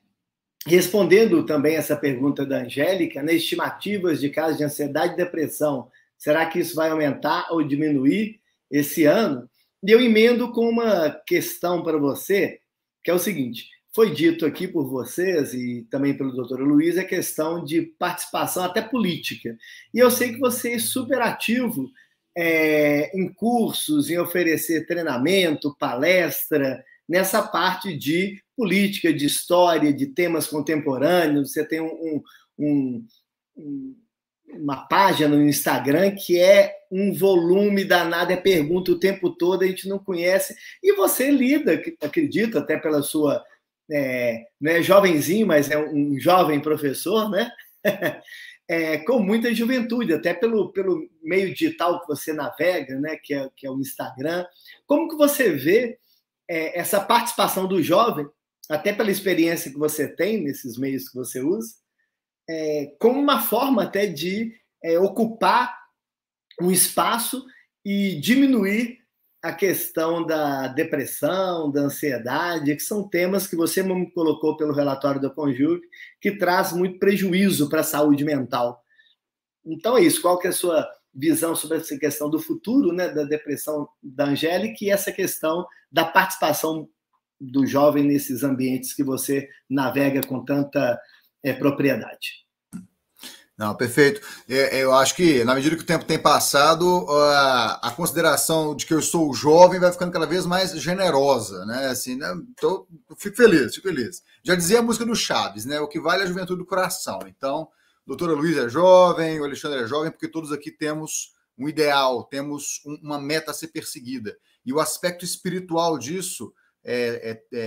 respondendo também essa pergunta da Angélica, né, estimativas de casos de ansiedade e depressão, será que isso vai aumentar ou diminuir esse ano? E eu emendo com uma questão para você, que é o seguinte: foi dito aqui por vocês e também pelo doutor Luiz a questão de participação até política. E eu sei que você é super ativo em cursos, em oferecer treinamento, palestra, nessa parte de política, de história, de temas contemporâneos. Você tem uma página no Instagram que é um volume danado, é pergunta o tempo todo, a gente não conhece. E você lida, acredito, até pela sua... não é jovenzinho, mas é um jovem professor, né? Com muita juventude, até pelo meio digital que você navega, né? que é o Instagram. Como que você vê essa participação do jovem, até pela experiência que você tem nesses meios que você usa, como uma forma até de ocupar um espaço e diminuir a questão da depressão, da ansiedade, que são temas que você me colocou pelo relatório da Conjuve, que traz muito prejuízo para a saúde mental. Então é isso. Qual que é a sua visão sobre essa questão do futuro, né, da depressão da Angélica e essa questão da participação do jovem nesses ambientes que você navega com tanta propriedade? Não, perfeito. Eu acho que, na medida que o tempo tem passado, a consideração de que eu sou jovem vai ficando cada vez mais generosa, né? Assim, né? Eu fico feliz. Já dizia a música do Chaves, né? O que vale é a juventude do coração. Então, a doutora Luiz é jovem, o Alexandre é jovem, porque todos aqui temos um ideal, temos uma meta a ser perseguida. E o aspecto espiritual disso,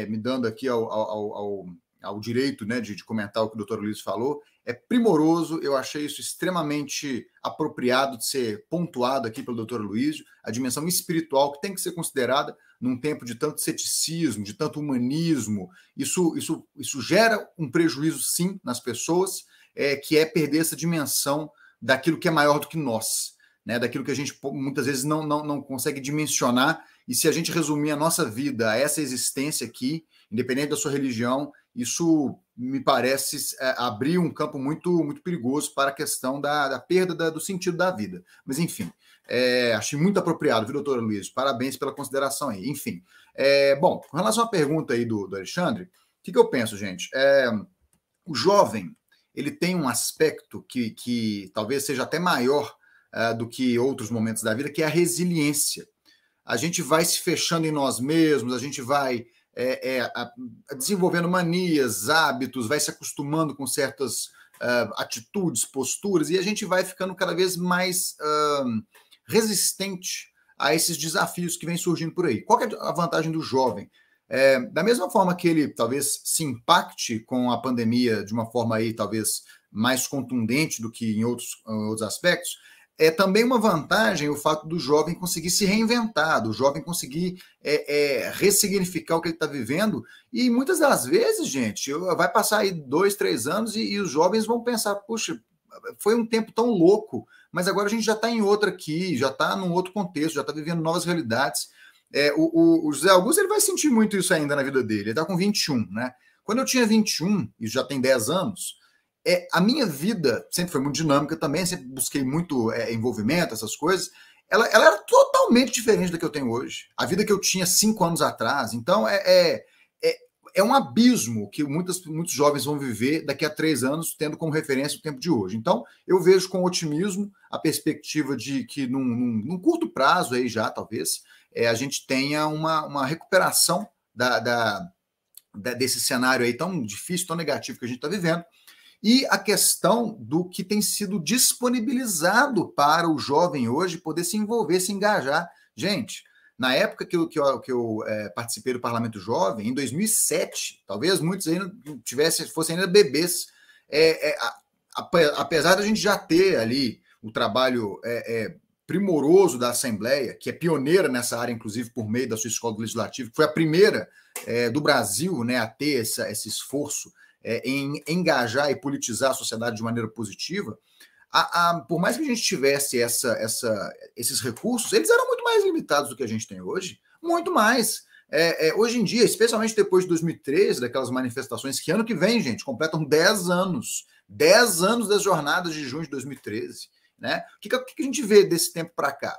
me dando aqui ao direito, né, de comentar o que o doutor Luiz falou, é primoroso. Eu achei isso extremamente apropriado de ser pontuado aqui pelo doutor Luiz, a dimensão espiritual que tem que ser considerada num tempo de tanto ceticismo, de tanto humanismo. Isso gera um prejuízo, sim, nas pessoas, que é perder essa dimensão daquilo que é maior do que nós, né? Daquilo que a gente muitas vezes não consegue dimensionar. E se a gente resumir a nossa vida a essa existência aqui, independente da sua religião, isso me parece abrir um campo muito, muito perigoso para a questão da perda do sentido da vida. Mas, enfim, achei muito apropriado, viu, doutor Luiz? Parabéns pela consideração aí. Enfim, bom, com relação à pergunta aí do Alexandre, o que eu penso, gente? O jovem, ele tem um aspecto que talvez seja até maior do que outros momentos da vida, que é a resiliência. A gente vai se fechando em nós mesmos, a gente vai desenvolvendo manias, hábitos, vai se acostumando com certas atitudes, posturas, e a gente vai ficando cada vez mais resistente a esses desafios que vêm surgindo por aí. Qual que é a vantagem do jovem? Da mesma forma que ele talvez se impacte com a pandemia de uma forma aí talvez mais contundente do que em outros aspectos, é também uma vantagem o fato do jovem conseguir se reinventar, do jovem conseguir ressignificar o que ele está vivendo. E muitas das vezes, gente, vai passar aí 2, 3 anos e os jovens vão pensar, puxa, foi um tempo tão louco, mas agora a gente já está em outra aqui, já está num outro contexto, já está vivendo novas realidades. O José Augusto, ele vai sentir muito isso ainda na vida dele. Ele está com 21, né? Quando eu tinha 21, e já tem 10 anos, a minha vida sempre foi muito dinâmica também, sempre busquei muito envolvimento, essas coisas. Ela era totalmente diferente da que eu tenho hoje. A vida que eu tinha 5 anos atrás. Então, é um abismo que muitos jovens vão viver daqui a 3 anos, tendo como referência o tempo de hoje. Então, eu vejo com otimismo a perspectiva de que, num curto prazo, aí já talvez, a gente tenha uma recuperação desse cenário aí tão difícil, tão negativo que a gente está vivendo. E a questão do que tem sido disponibilizado para o jovem hoje poder se envolver, se engajar. Gente, na época que eu participei do Parlamento Jovem, em 2007, talvez muitos aí fossem ainda bebês, apesar da gente já ter ali o trabalho primoroso da Assembleia, que é pioneira nessa área, inclusive por meio da sua escola legislativa, que foi a primeira do Brasil, né, a ter esse esforço em engajar e politizar a sociedade de maneira positiva. Por mais que a gente tivesse esses recursos, eles eram muito mais limitados do que a gente tem hoje, muito mais. Hoje em dia, especialmente depois de 2013, daquelas manifestações que ano que vem, gente, completam 10 anos. 10 anos das jornadas de junho de 2013. Né? O que a gente vê desse tempo para cá?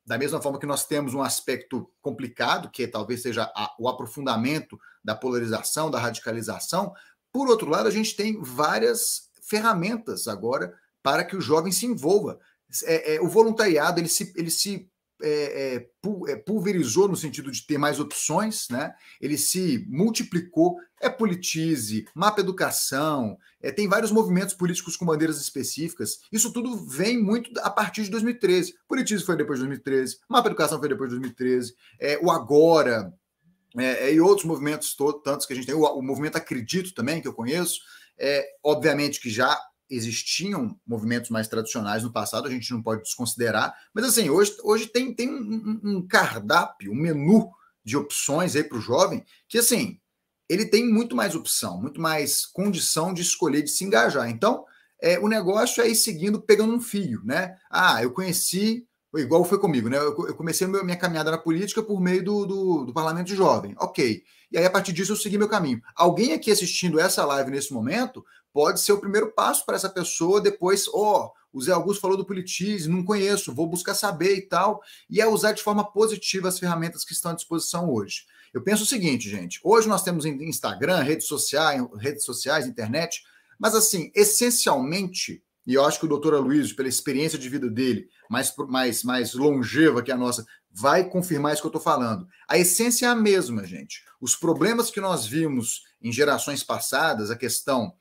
Da mesma forma que nós temos um aspecto complicado, que talvez seja o aprofundamento da polarização, da radicalização, por outro lado, a gente tem várias ferramentas agora para que o jovem se envolva. O voluntariado ele se pulverizou no sentido de ter mais opções, né? Ele se multiplicou, Politize, Mapa Educação, tem vários movimentos políticos com bandeiras específicas. Isso tudo vem muito a partir de 2013. Politize foi depois de 2013, Mapa Educação foi depois de 2013, o Agora, e outros movimentos tantos que a gente tem, o movimento Acredito também, que eu conheço, obviamente que já existiam movimentos mais tradicionais no passado, a gente não pode desconsiderar, mas assim, hoje tem um cardápio, um menu de opções aí para o jovem, que assim, ele tem muito mais opção, muito mais condição de escolher, de se engajar. Então, o negócio é ir seguindo, pegando um fio, né? Eu conheci, igual foi comigo, né? Eu comecei a minha caminhada na política por meio do Parlamento Jovem, ok. E aí, a partir disso, eu segui meu caminho. Alguém aqui assistindo essa live nesse momento pode ser o primeiro passo para essa pessoa, depois, o Zé Augusto falou do Politize, não conheço, vou buscar saber e tal, e usar de forma positiva as ferramentas que estão à disposição hoje. Eu penso o seguinte, gente, hoje nós temos Instagram, redes sociais, internet, mas assim, essencialmente, e eu acho que o doutor Aloysio, pela experiência de vida dele, mais longeva que a nossa, vai confirmar isso que eu estou falando. A essência é a mesma, gente. Os problemas que nós vimos em gerações passadas, a questão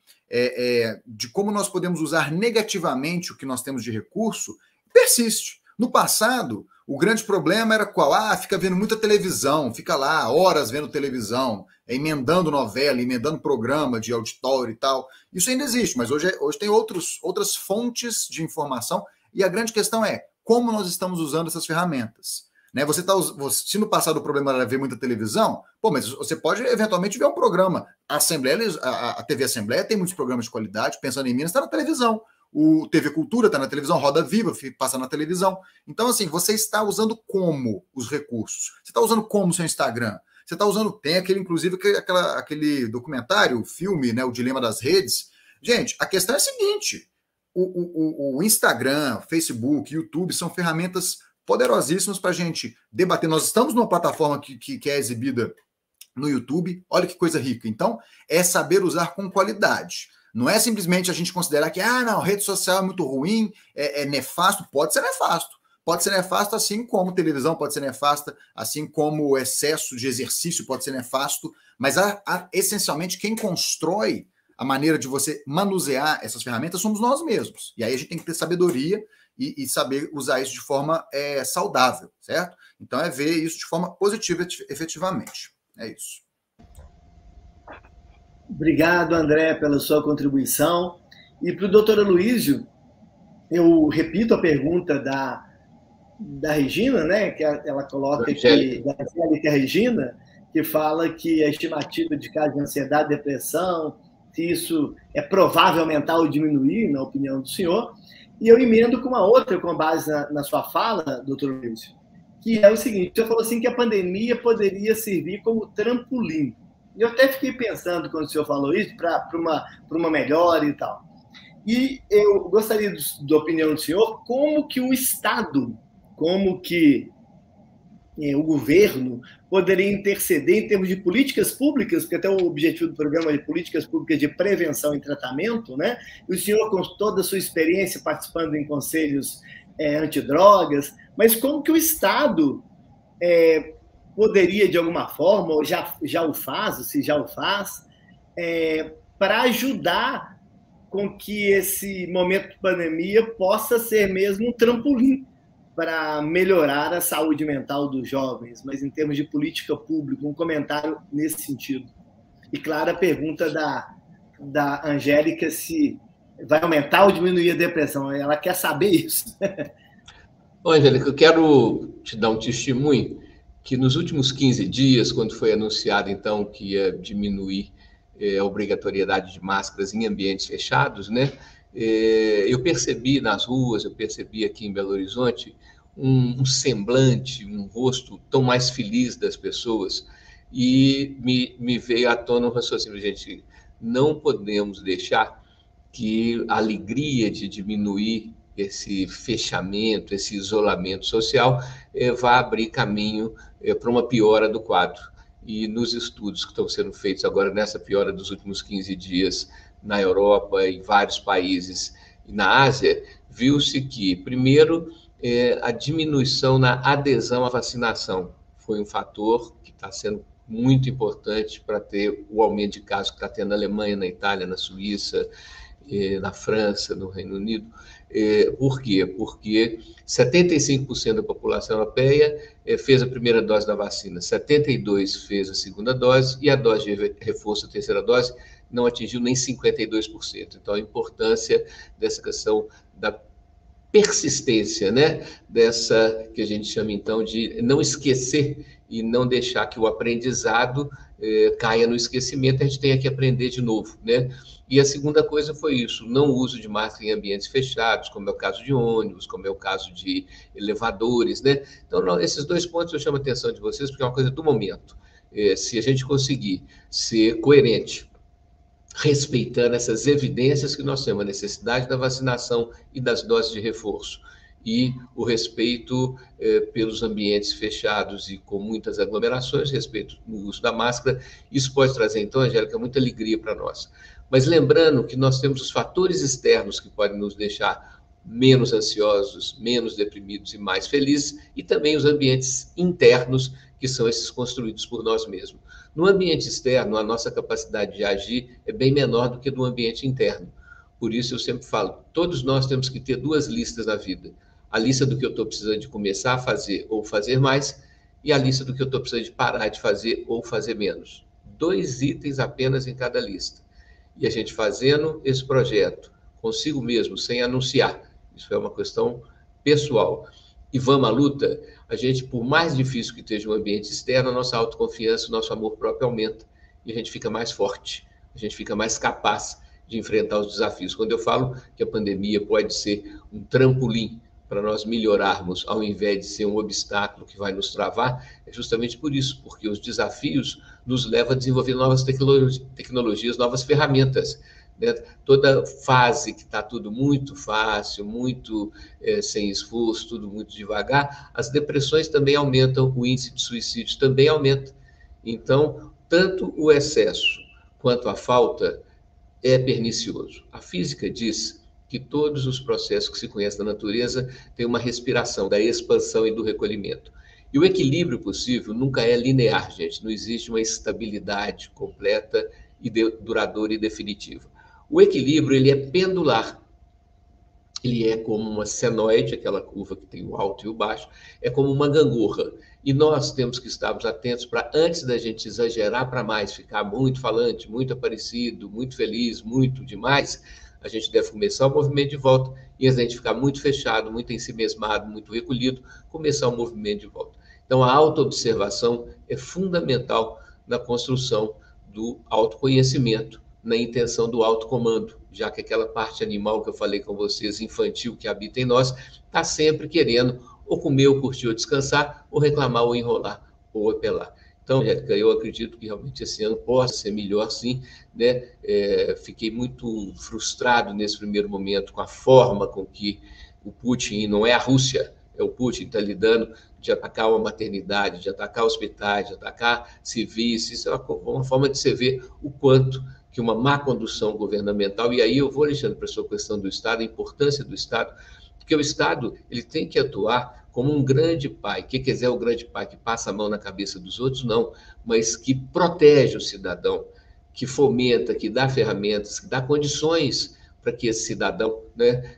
de como nós podemos usar negativamente o que nós temos de recurso, persiste. No passado, o grande problema era qual? Fica vendo muita televisão, fica lá horas vendo televisão, emendando novela, emendando programa de auditório e tal. Isso ainda existe, mas hoje tem outras fontes de informação, e a grande questão é como nós estamos usando essas ferramentas. Né? Se no passado o problema era ver muita televisão, mas você pode eventualmente ver um programa. A TV Assembleia tem muitos programas de qualidade, pensando em Minas, está na televisão. O TV Cultura está na televisão, Roda Viva passa na televisão. Então, assim, você está usando como os recursos? Você está usando como o seu Instagram? Você está usando, tem aquele documentário, o filme, né, O Dilema das Redes. Gente, a questão é a seguinte, o Instagram, Facebook, YouTube são ferramentas poderosíssimas para a gente debater. Nós estamos numa plataforma que é exibida no YouTube, olha que coisa rica. Então, é saber usar com qualidade. Não é simplesmente a gente considerar que, não, rede social é muito ruim, é nefasto. Pode ser nefasto. Pode ser nefasto assim como televisão pode ser nefasta, assim como o excesso de exercício pode ser nefasto, mas essencialmente quem constrói a maneira de você manusear essas ferramentas somos nós mesmos. E aí a gente tem que ter sabedoria e saber usar isso de forma saudável, certo? Então é ver isso de forma positiva, efetivamente. É isso. Obrigado, André, pela sua contribuição. E para o doutor Aloysio, Eu repito a pergunta da Regina, né, que ela coloca que, da Angélica Regina, que fala que a estimativa de casos de ansiedade, depressão, se isso é provável aumentar ou diminuir, na opinião do senhor. E eu emendo com uma outra, com base na sua fala, doutor Luiz, que é o seguinte: o senhor falou assim que a pandemia poderia servir como trampolim. E eu até fiquei pensando, quando o senhor falou isso, para uma melhora e tal. E eu gostaria da opinião do senhor, como que o Estado, como que o governo poderia interceder em termos de políticas públicas, porque até o objetivo do programa é de políticas públicas de prevenção e tratamento, né? E o senhor, com toda a sua experiência participando em conselhos antidrogas, mas como que o Estado poderia, de alguma forma, ou já o faz, ou se já o faz, para ajudar com que esse momento de pandemia possa ser mesmo um trampolim para melhorar a saúde mental dos jovens, mas em termos de política pública, um comentário nesse sentido. E, claro, a pergunta da Angélica se vai aumentar ou diminuir a depressão. Ela quer saber isso. Ô, Angélica, eu quero te dar um testemunho que nos últimos 15 dias, quando foi anunciado, então, que ia diminuir a obrigatoriedade de máscaras em ambientes fechados, né? Eu percebi nas ruas, eu percebi aqui em Belo Horizonte, um semblante, um rosto tão mais feliz das pessoas, e me veio à tona um raciocínio: gente, não podemos deixar que a alegria de diminuir esse fechamento, esse isolamento social, vá abrir caminho para uma piora do quadro. E nos estudos que estão sendo feitos agora, nessa piora dos últimos 15 dias, na Europa, em vários países e na Ásia, viu-se que, primeiro, a diminuição na adesão à vacinação foi um fator que está sendo muito importante para ter o aumento de casos que está tendo na Alemanha, na Itália, na Suíça, na França, no Reino Unido. Por quê? Porque 75% da população europeia fez a primeira dose da vacina, 72% fez a segunda dose, e a dose de reforço, a terceira dose, não atingiu nem 52%. Então, a importância dessa questão da persistência, né? Dessa que a gente chama, então, de não esquecer e não deixar que o aprendizado caia no esquecimento. A gente tem que aprender de novo, né? E a segunda coisa foi isso: não uso de máscara em ambientes fechados, como é o caso de ônibus, como é o caso de elevadores, né? Então, esses dois pontos eu chamo a atenção de vocês, porque é uma coisa do momento. Se a gente conseguir ser coerente, respeitando essas evidências que nós temos, a necessidade da vacinação e das doses de reforço, e o respeito pelos ambientes fechados e com muitas aglomerações, respeito no uso da máscara, isso pode trazer, então, Angélica, muita alegria para nós. Mas lembrando que nós temos os fatores externos que podem nos deixar menos ansiosos, menos deprimidos e mais felizes, e também os ambientes internos, que são esses construídos por nós mesmos. No ambiente externo, a nossa capacidade de agir é bem menor do que no ambiente interno. Por isso, eu sempre falo, todos nós temos que ter duas listas na vida: a lista do que eu estou precisando de começar a fazer ou fazer mais, e a lista do que eu estou precisando de parar de fazer ou fazer menos. 2 itens apenas em cada lista. E a gente fazendo esse projeto consigo mesmo, sem anunciar, isso é uma questão pessoal, e vamos à luta, a gente, por mais difícil que esteja o ambiente externo, a nossa autoconfiança, o nosso amor próprio aumenta, e a gente fica mais forte, a gente fica mais capaz de enfrentar os desafios. Quando eu falo que a pandemia pode ser um trampolim para nós melhorarmos, ao invés de ser um obstáculo que vai nos travar, é justamente por isso, porque os desafios nos levam a desenvolver novas tecnologias, novas ferramentas, né? Toda fase que está tudo muito fácil, muito sem esforço, tudo muito devagar, as depressões também aumentam, o índice de suicídio também aumenta. Então, tanto o excesso quanto a falta é pernicioso. A física diz que todos os processos que se conhece na natureza têm uma respiração da expansão e do recolhimento. E o equilíbrio possível nunca é linear, gente. Não existe uma estabilidade completa e duradoura e definitiva. O equilíbrio, ele é pendular. Ele é como uma senoide, aquela curva que tem o alto e o baixo, é como uma gangorra. E nós temos que estarmos atentos para, antes da gente exagerar para mais, ficar muito falante, muito aparecido, muito feliz, muito demais, a gente deve começar o movimento de volta, e a gente ficar muito fechado, muito ensimesmado, muito recolhido, começar o movimento de volta. Então, a autoobservação é fundamental na construção do autoconhecimento, na intenção do autocomando, já que aquela parte animal que eu falei com vocês, infantil, que habita em nós, está sempre querendo ou comer, ou curtir, ou descansar, ou reclamar, ou enrolar, ou apelar. Então, Angélica, eu acredito que realmente esse ano possa ser melhor, sim, né? Fiquei muito frustrado nesse primeiro momento com a forma com que o Putin, não é a Rússia, é o Putin, está lidando de atacar uma maternidade, de atacar hospitais, de atacar civis. Isso é uma forma de você ver o quanto que uma má condução governamental, e aí eu vou, Alexandre, para a sua questão do Estado, a importância do Estado, porque o Estado ele tem que atuar como um grande pai. Que quer dizer o grande pai que passa a mão na cabeça dos outros? Não, mas que protege o cidadão, que fomenta, que dá ferramentas, que dá condições para que esse cidadão, né,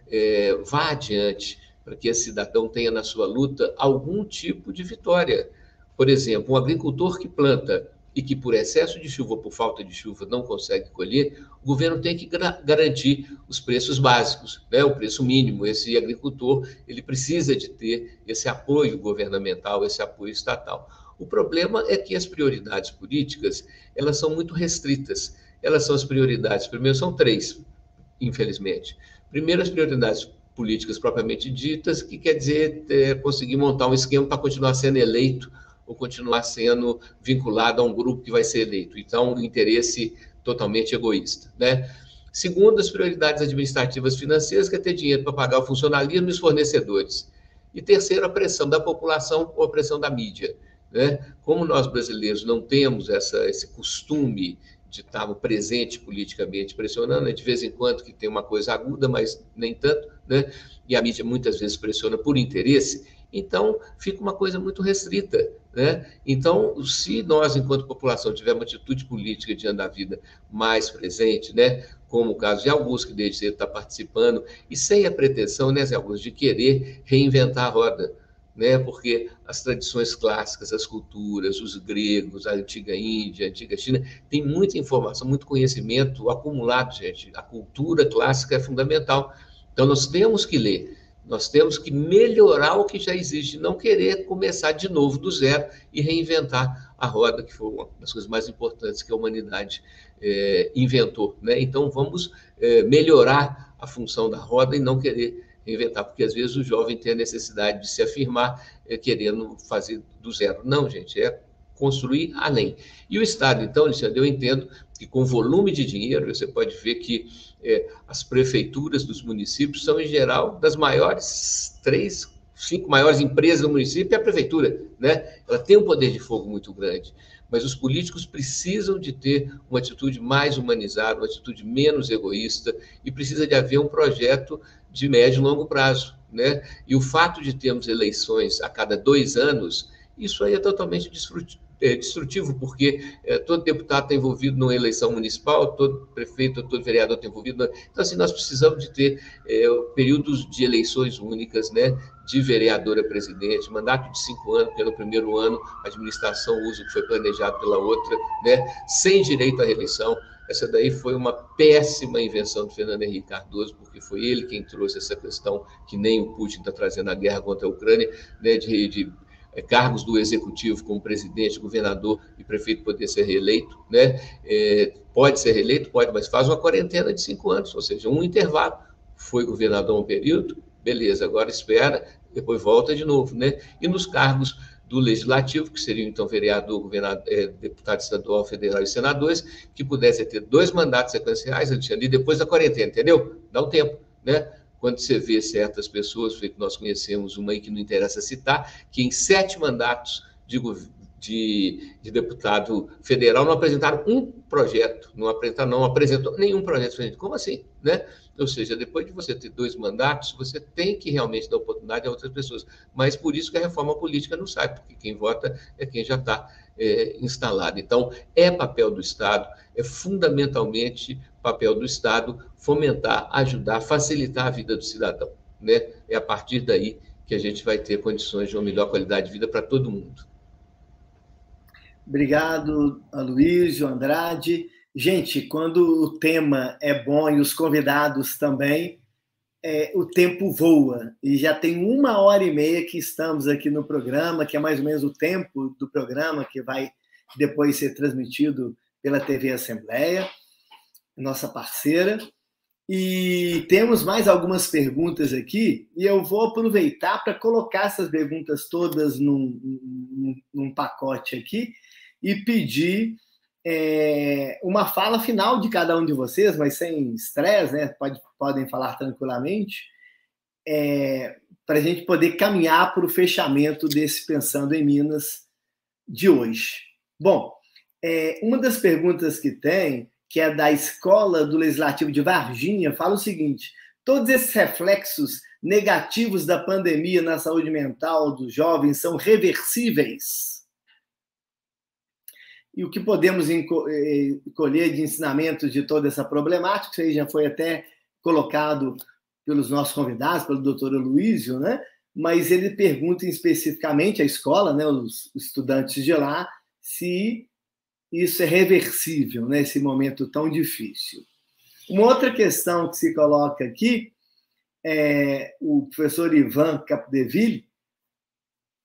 vá adiante, para que esse cidadão tenha na sua luta algum tipo de vitória. Por exemplo, um agricultor que planta e que por excesso de chuva, por falta de chuva, não consegue colher, o governo tem que garantir os preços básicos, né? O preço mínimo. Esse agricultor ele precisa de ter esse apoio governamental, esse apoio estatal. O problema é que as prioridades políticas elas são muito restritas. Elas são as prioridades, primeiro são 3, infelizmente. Primeiro, as prioridades políticas propriamente ditas, que quer dizer conseguir montar um esquema para continuar sendo eleito ou continuar sendo vinculado a um grupo que vai ser eleito. Então, um interesse totalmente egoísta, né? Segundo, as prioridades administrativas financeiras, que é ter dinheiro para pagar o funcionalismo e os fornecedores. E terceiro, a pressão da população ou a pressão da mídia, né? Como nós brasileiros não temos esse costume de estar presente politicamente pressionando, de vez em quando que tem uma coisa aguda, mas nem tanto, né? E a mídia muitas vezes pressiona por interesse, então fica uma coisa muito restrita, né? Então, se nós, enquanto população, tivermos uma atitude política diante da vida mais presente, né? Como o caso de Augusto, que desde cedo está participando, e sem a pretensão, né, Zé Augusto, de querer reinventar a roda, né? Porque as tradições clássicas, as culturas, os gregos, a antiga Índia, a antiga China, tem muita informação, muito conhecimento acumulado, gente. A cultura clássica é fundamental. Então, nós temos que ler, nós temos que melhorar o que já existe, não querer começar de novo do zero e reinventar a roda, que foi uma das coisas mais importantes que a humanidade inventou, né? Então, vamos melhorar a função da roda e não querer inventar, porque às vezes o jovem tem a necessidade de se afirmar querendo fazer do zero. Não, gente, é construir além. E o Estado, então, Alexandre, eu entendo que com volume de dinheiro, você pode ver que as prefeituras dos municípios são, em geral, das maiores 3, 5 maiores empresas do município, é a prefeitura, né? Ela tem um poder de fogo muito grande, mas os políticos precisam de ter uma atitude mais humanizada, uma atitude menos egoísta, e precisa de haver um projeto de médio e longo prazo, né? E o fato de termos eleições a cada 2 anos, isso aí é totalmente destrutivo, porque todo deputado está envolvido numa eleição municipal, todo prefeito, todo vereador está envolvido. Então, assim, nós precisamos de ter períodos de eleições únicas, né? De vereador a presidente, mandato de 5 anos, pelo primeiro ano, a administração usa o que foi planejado pela outra, né? Sem direito à reeleição. Essa daí foi uma péssima invenção do Fernando Henrique Cardoso, porque foi ele quem trouxe essa questão, que nem o Putin está trazendo a guerra contra a Ucrânia, né, de cargos do executivo, como presidente, governador e prefeito poder ser reeleito, né? Pode ser reeleito, pode, mas faz uma quarentena de 5 anos, ou seja, um intervalo. Foi governador um período, beleza, agora espera, depois volta de novo, né? E nos cargos do Legislativo, que seriam, então, vereador, governador, deputado estadual, federal e senadores, que pudessem ter 2 mandatos sequenciais, Alexandre, e depois da quarentena, entendeu? Dá um tempo, né? Quando você vê certas pessoas, foi que nós conhecemos uma aí que não interessa citar, que em 7 mandatos de deputado federal não apresentaram um projeto, não apresentou nenhum projeto. Como assim, né? Ou seja, depois de você ter 2 mandatos, você tem que realmente dar oportunidade a outras pessoas. Mas por isso que a reforma política não sai, porque quem vota é quem já está instalado. Então, é papel do Estado, é fundamentalmente papel do Estado fomentar, ajudar, facilitar a vida do cidadão, né? É a partir daí que a gente vai ter condições de uma melhor qualidade de vida para todo mundo. Obrigado, Aloysio, Andrade. Gente, quando o tema é bom e os convidados também, o tempo voa. E já tem 1h30 que estamos aqui no programa, que é mais ou menos o tempo do programa, que vai depois ser transmitido pela TV Assembleia, nossa parceira. E temos mais algumas perguntas aqui, e eu vou aproveitar para colocar essas perguntas todas num pacote aqui e pedir uma fala final de cada um de vocês, mas sem estresse, né? Podem falar tranquilamente, para a gente poder caminhar para o fechamento desse Pensando em Minas de hoje. Bom, uma das perguntas que é da Escola do Legislativo de Varginha, fala o seguinte: todos esses reflexos negativos da pandemia na saúde mental dos jovens são reversíveis? E o que podemos colher de ensinamentos de toda essa problemática, isso aí já foi até colocado pelos nossos convidados, pelo doutor Aloysio, né? Mas ele pergunta especificamente à escola, né, os estudantes de lá, se isso é reversível nesse momento tão difícil. Uma outra questão que se coloca aqui, o professor Ivan Capdeville,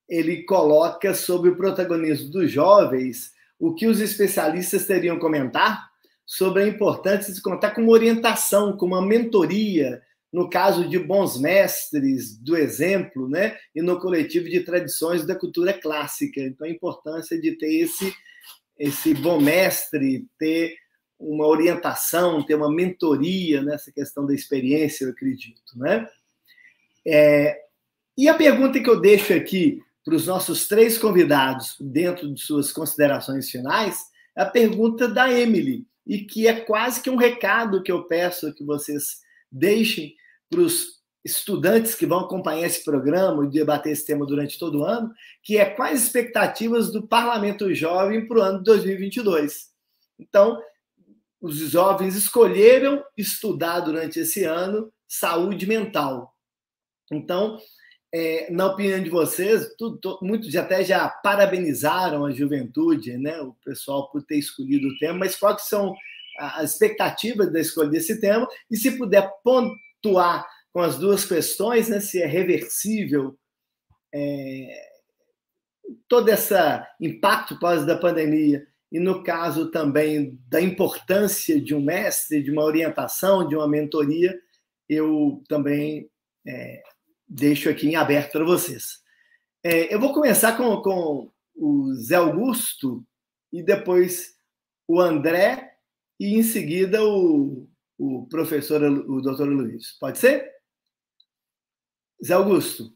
ele coloca sobre o protagonismo dos jovens, o que os especialistas teriam a comentar sobre a importância de contar com uma orientação, com uma mentoria, no caso de bons mestres do exemplo, né? E no coletivo de tradições da cultura clássica. Então, a importância de ter esse bom mestre, ter uma orientação, ter uma mentoria nessa questão da experiência, eu acredito, né? E a pergunta que eu deixo aqui para os nossos 3 convidados, dentro de suas considerações finais, é a pergunta da Emily, e que é quase que um recado que eu peço que vocês deixem para os estudantes que vão acompanhar esse programa e debater esse tema durante todo o ano, que é quais expectativas do Parlamento Jovem para o ano de 2022. Então, os jovens escolheram estudar durante esse ano saúde mental. Então, na opinião de vocês, muitos até já parabenizaram a juventude, né, o pessoal por ter escolhido o tema, mas quais são as expectativas da escolha desse tema? E se puder pontuar com as 2 questões, né, se é reversível todo esse impacto pós da pandemia, e no caso também da importância de um mestre, de uma orientação, de uma mentoria, eu também deixo aqui em aberto para vocês. Eu vou começar com o Zé Augusto, e depois o André, e em seguida o professor, o doutor Luiz. Pode ser? Zé Augusto.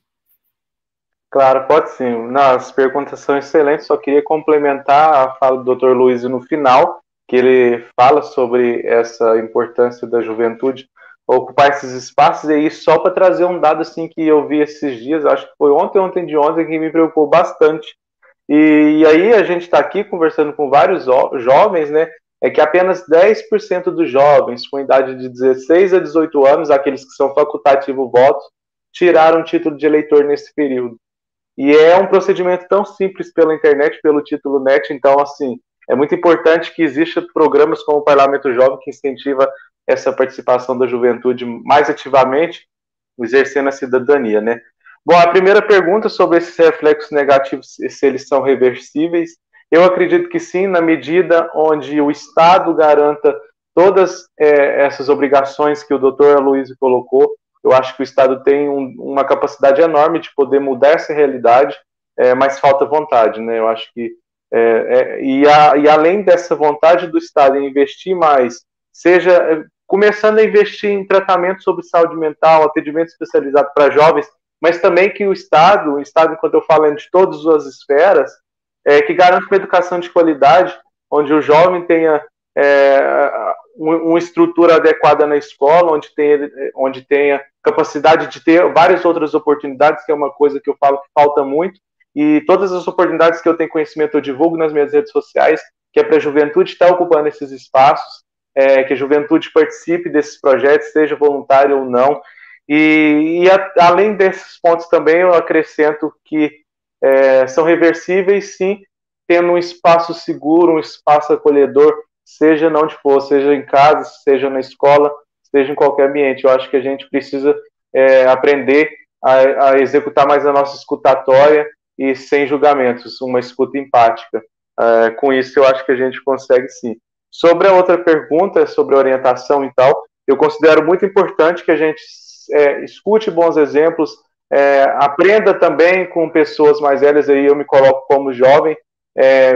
Claro, pode sim. Não, as perguntas são excelentes, só queria complementar a fala do Dr. Luiz no final, que ele fala sobre essa importância da juventude ocupar esses espaços, e aí só para trazer um dado assim que eu vi esses dias, acho que foi ontem de ontem, que me preocupou bastante. E aí a gente está aqui conversando com vários jovens, né? É que apenas 10% dos jovens com idade de 16 a 18 anos, aqueles que são facultativo voto, tiraram o título de eleitor nesse período. E é um procedimento tão simples pela internet, pelo título NET, então, assim, é muito importante que existam programas como o Parlamento Jovem, que incentiva essa participação da juventude mais ativamente, exercendo a cidadania, né? Bom, a primeira pergunta sobre esses reflexos negativos, se eles são reversíveis, eu acredito que sim, na medida onde o Estado garanta todas essas obrigações que o doutor Aloysio colocou. Eu acho que o Estado tem uma capacidade enorme de poder mudar essa realidade, mas falta vontade, né? Eu acho que e além dessa vontade do Estado em investir mais, seja começando a investir em tratamento sobre saúde mental, atendimento especializado para jovens, mas também que o Estado, enquanto eu falo de todas as esferas, que garanta uma educação de qualidade, onde o jovem tenha uma estrutura adequada na escola, onde tenha capacidade de ter várias outras oportunidades, que é uma coisa que eu falo que falta muito, e todas as oportunidades que eu tenho conhecimento eu divulgo nas minhas redes sociais, que é para a juventude estar ocupando esses espaços, que a juventude participe desses projetos, seja voluntário ou não. Além desses pontos também, eu acrescento que são reversíveis, sim, tendo um espaço seguro, um espaço acolhedor, seja onde for, seja em casa, seja na escola, seja em qualquer ambiente. Eu acho que a gente precisa aprender a executar mais a nossa escutatória e sem julgamentos, uma escuta empática. Com isso, eu acho que a gente consegue sim. Sobre a outra pergunta, sobre orientação e tal, eu considero muito importante que a gente escute bons exemplos, aprenda também com pessoas mais velhas, aí eu me coloco como jovem,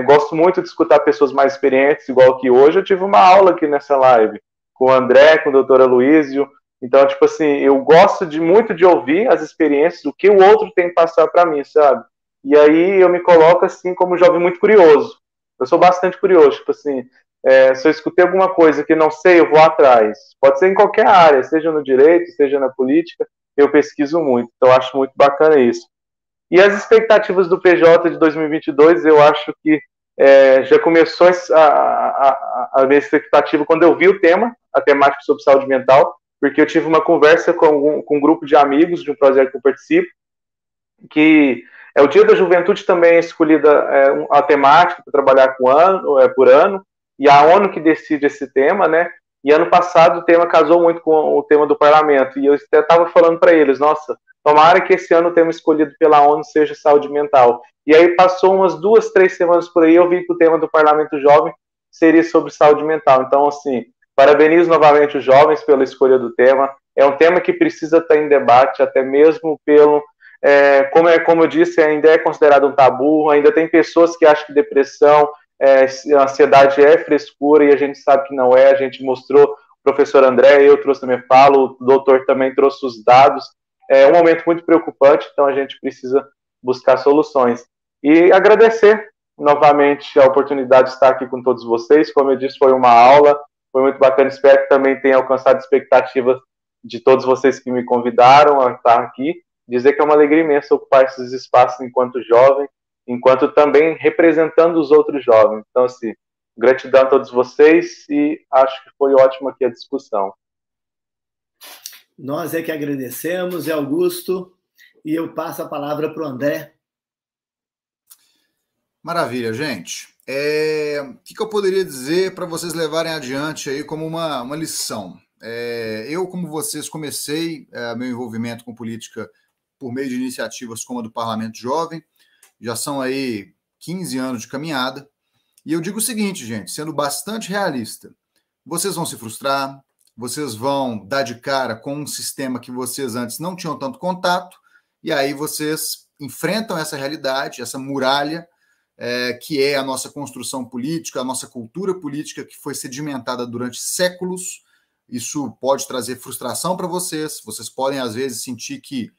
gosto muito de escutar pessoas mais experientes, igual que hoje eu tive uma aula aqui nessa live, com o André, com o doutor Aloísio, então, tipo assim, eu gosto muito de ouvir as experiências, o que o outro tem que passar para mim, sabe? E aí eu me coloco assim como jovem muito curioso, eu sou bastante curioso, tipo assim, se eu escutei alguma coisa que não sei, eu vou atrás. Pode ser em qualquer área, seja no direito, seja na política, eu pesquiso muito. Então, acho muito bacana isso. E as expectativas do PJ de 2022, eu acho que já começou a minha expectativa quando eu vi o tema, a temática sobre saúde mental, porque eu tive uma conversa com um grupo de amigos de um projeto que eu participo, que o Dia da Juventude também é escolhida a temática para trabalhar por ano, e a ONU que decide esse tema, né? E ano passado o tema casou muito com o tema do parlamento, e eu até estava falando para eles, nossa, tomara que esse ano o tema escolhido pela ONU seja saúde mental. E aí passou umas 2, 3 semanas por aí, eu vi que o tema do Parlamento Jovem seria sobre saúde mental. Então, assim, parabenizo novamente os jovens pela escolha do tema. É um tema que precisa estar em debate, até mesmo como eu disse, ainda é considerado um tabu, ainda tem pessoas que acham que depressão, ansiedade é frescura, e a gente sabe que não é, a gente mostrou, o professor André, eu trouxe também falo, o doutor também trouxe os dados, é um momento muito preocupante, então a gente precisa buscar soluções. E agradecer novamente a oportunidade de estar aqui com todos vocês, como eu disse, foi uma aula, foi muito bacana, espero que também tenha alcançado expectativas de todos vocês que me convidaram a estar aqui, dizer que é uma alegria imensa ocupar esses espaços enquanto jovem, enquanto também representando os outros jovens. Então, assim, gratidão a todos vocês e acho que foi ótima aqui a discussão. Nós é que agradecemos, Augusto, e eu passo a palavra para o André. Maravilha, gente. O que eu poderia dizer para vocês levarem adiante aí como uma lição? Eu, como vocês, comecei meu envolvimento com política por meio de iniciativas como a do Parlamento Jovem, já são aí 15 anos de caminhada, e eu digo o seguinte, gente, sendo bastante realista, vocês vão se frustrar, vocês vão dar de cara com um sistema que vocês antes não tinham tanto contato, e aí vocês enfrentam essa realidade, essa muralha, que é a nossa construção política, a nossa cultura política que foi sedimentada durante séculos. Isso pode trazer frustração para vocês, vocês podem às vezes sentir que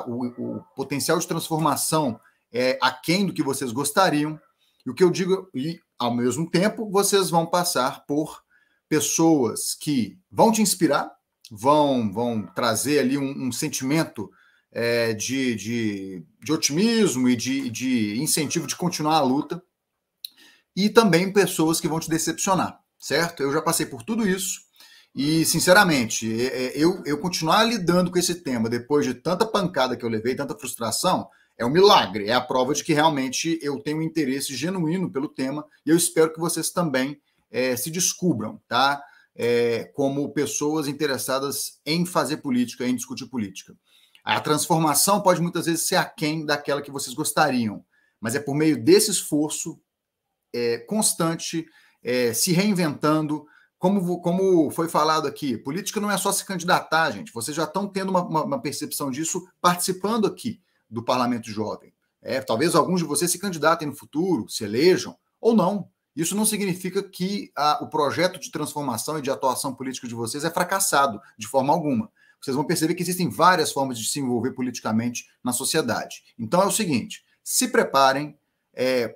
o potencial de transformação é aquém do que vocês gostariam, e o que eu digo, e ao mesmo tempo vocês vão passar por pessoas que vão te inspirar, vão trazer ali um sentimento de otimismo e de incentivo de continuar a luta, e também pessoas que vão te decepcionar, certo? Eu já passei por tudo isso, e, sinceramente, eu continuar lidando com esse tema depois de tanta pancada que eu levei, tanta frustração, é um milagre, é a prova de que realmente eu tenho um interesse genuíno pelo tema, e eu espero que vocês também se descubram, tá? Como pessoas interessadas em fazer política, em discutir política. A transformação pode muitas vezes ser aquém daquela que vocês gostariam, mas é por meio desse esforço constante, se reinventando. Como foi falado aqui, política não é só se candidatar, gente. Vocês já estão tendo uma percepção disso participando aqui do Parlamento Jovem. Talvez alguns de vocês se candidatem no futuro, se elejam, ou não. Isso não significa que o projeto de transformação e de atuação política de vocês é fracassado, de forma alguma. Vocês vão perceber que existem várias formas de se envolver politicamente na sociedade. Então é o seguinte, se preparem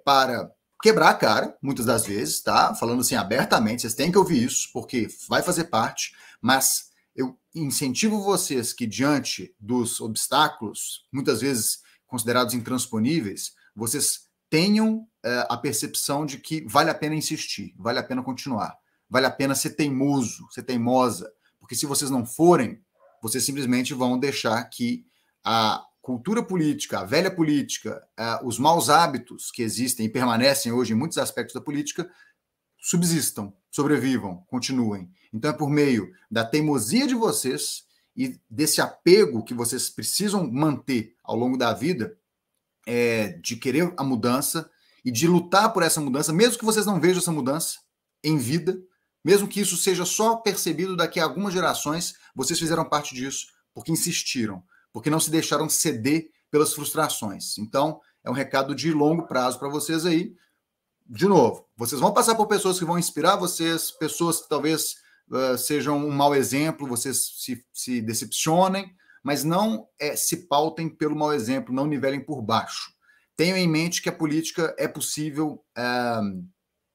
para quebrar a cara, muitas das vezes, tá? Falando assim abertamente, vocês têm que ouvir isso, porque vai fazer parte, mas eu incentivo vocês que, diante dos obstáculos, muitas vezes considerados intransponíveis, vocês tenham a percepção de que vale a pena insistir, vale a pena continuar, vale a pena ser teimoso, ser teimosa, porque se vocês não forem, vocês simplesmente vão deixar que a cultura política, a velha política, os maus hábitos que existem e permanecem hoje em muitos aspectos da política subsistam. sobrevivam, continuem. Então é por meio da teimosia de vocês e desse apego que vocês precisam manter ao longo da vida, de querer a mudança e de lutar por essa mudança, mesmo que vocês não vejam essa mudança em vida, mesmo que isso seja só percebido daqui a algumas gerações, vocês fizeram parte disso porque insistiram, porque não se deixaram ceder pelas frustrações. Então, é um recado de longo prazo para vocês aí. De novo, vocês vão passar por pessoas que vão inspirar vocês, pessoas que talvez sejam um mau exemplo, vocês se decepcionem, mas não se pautem pelo mau exemplo, não nivelem por baixo. Tenham em mente que a política é possível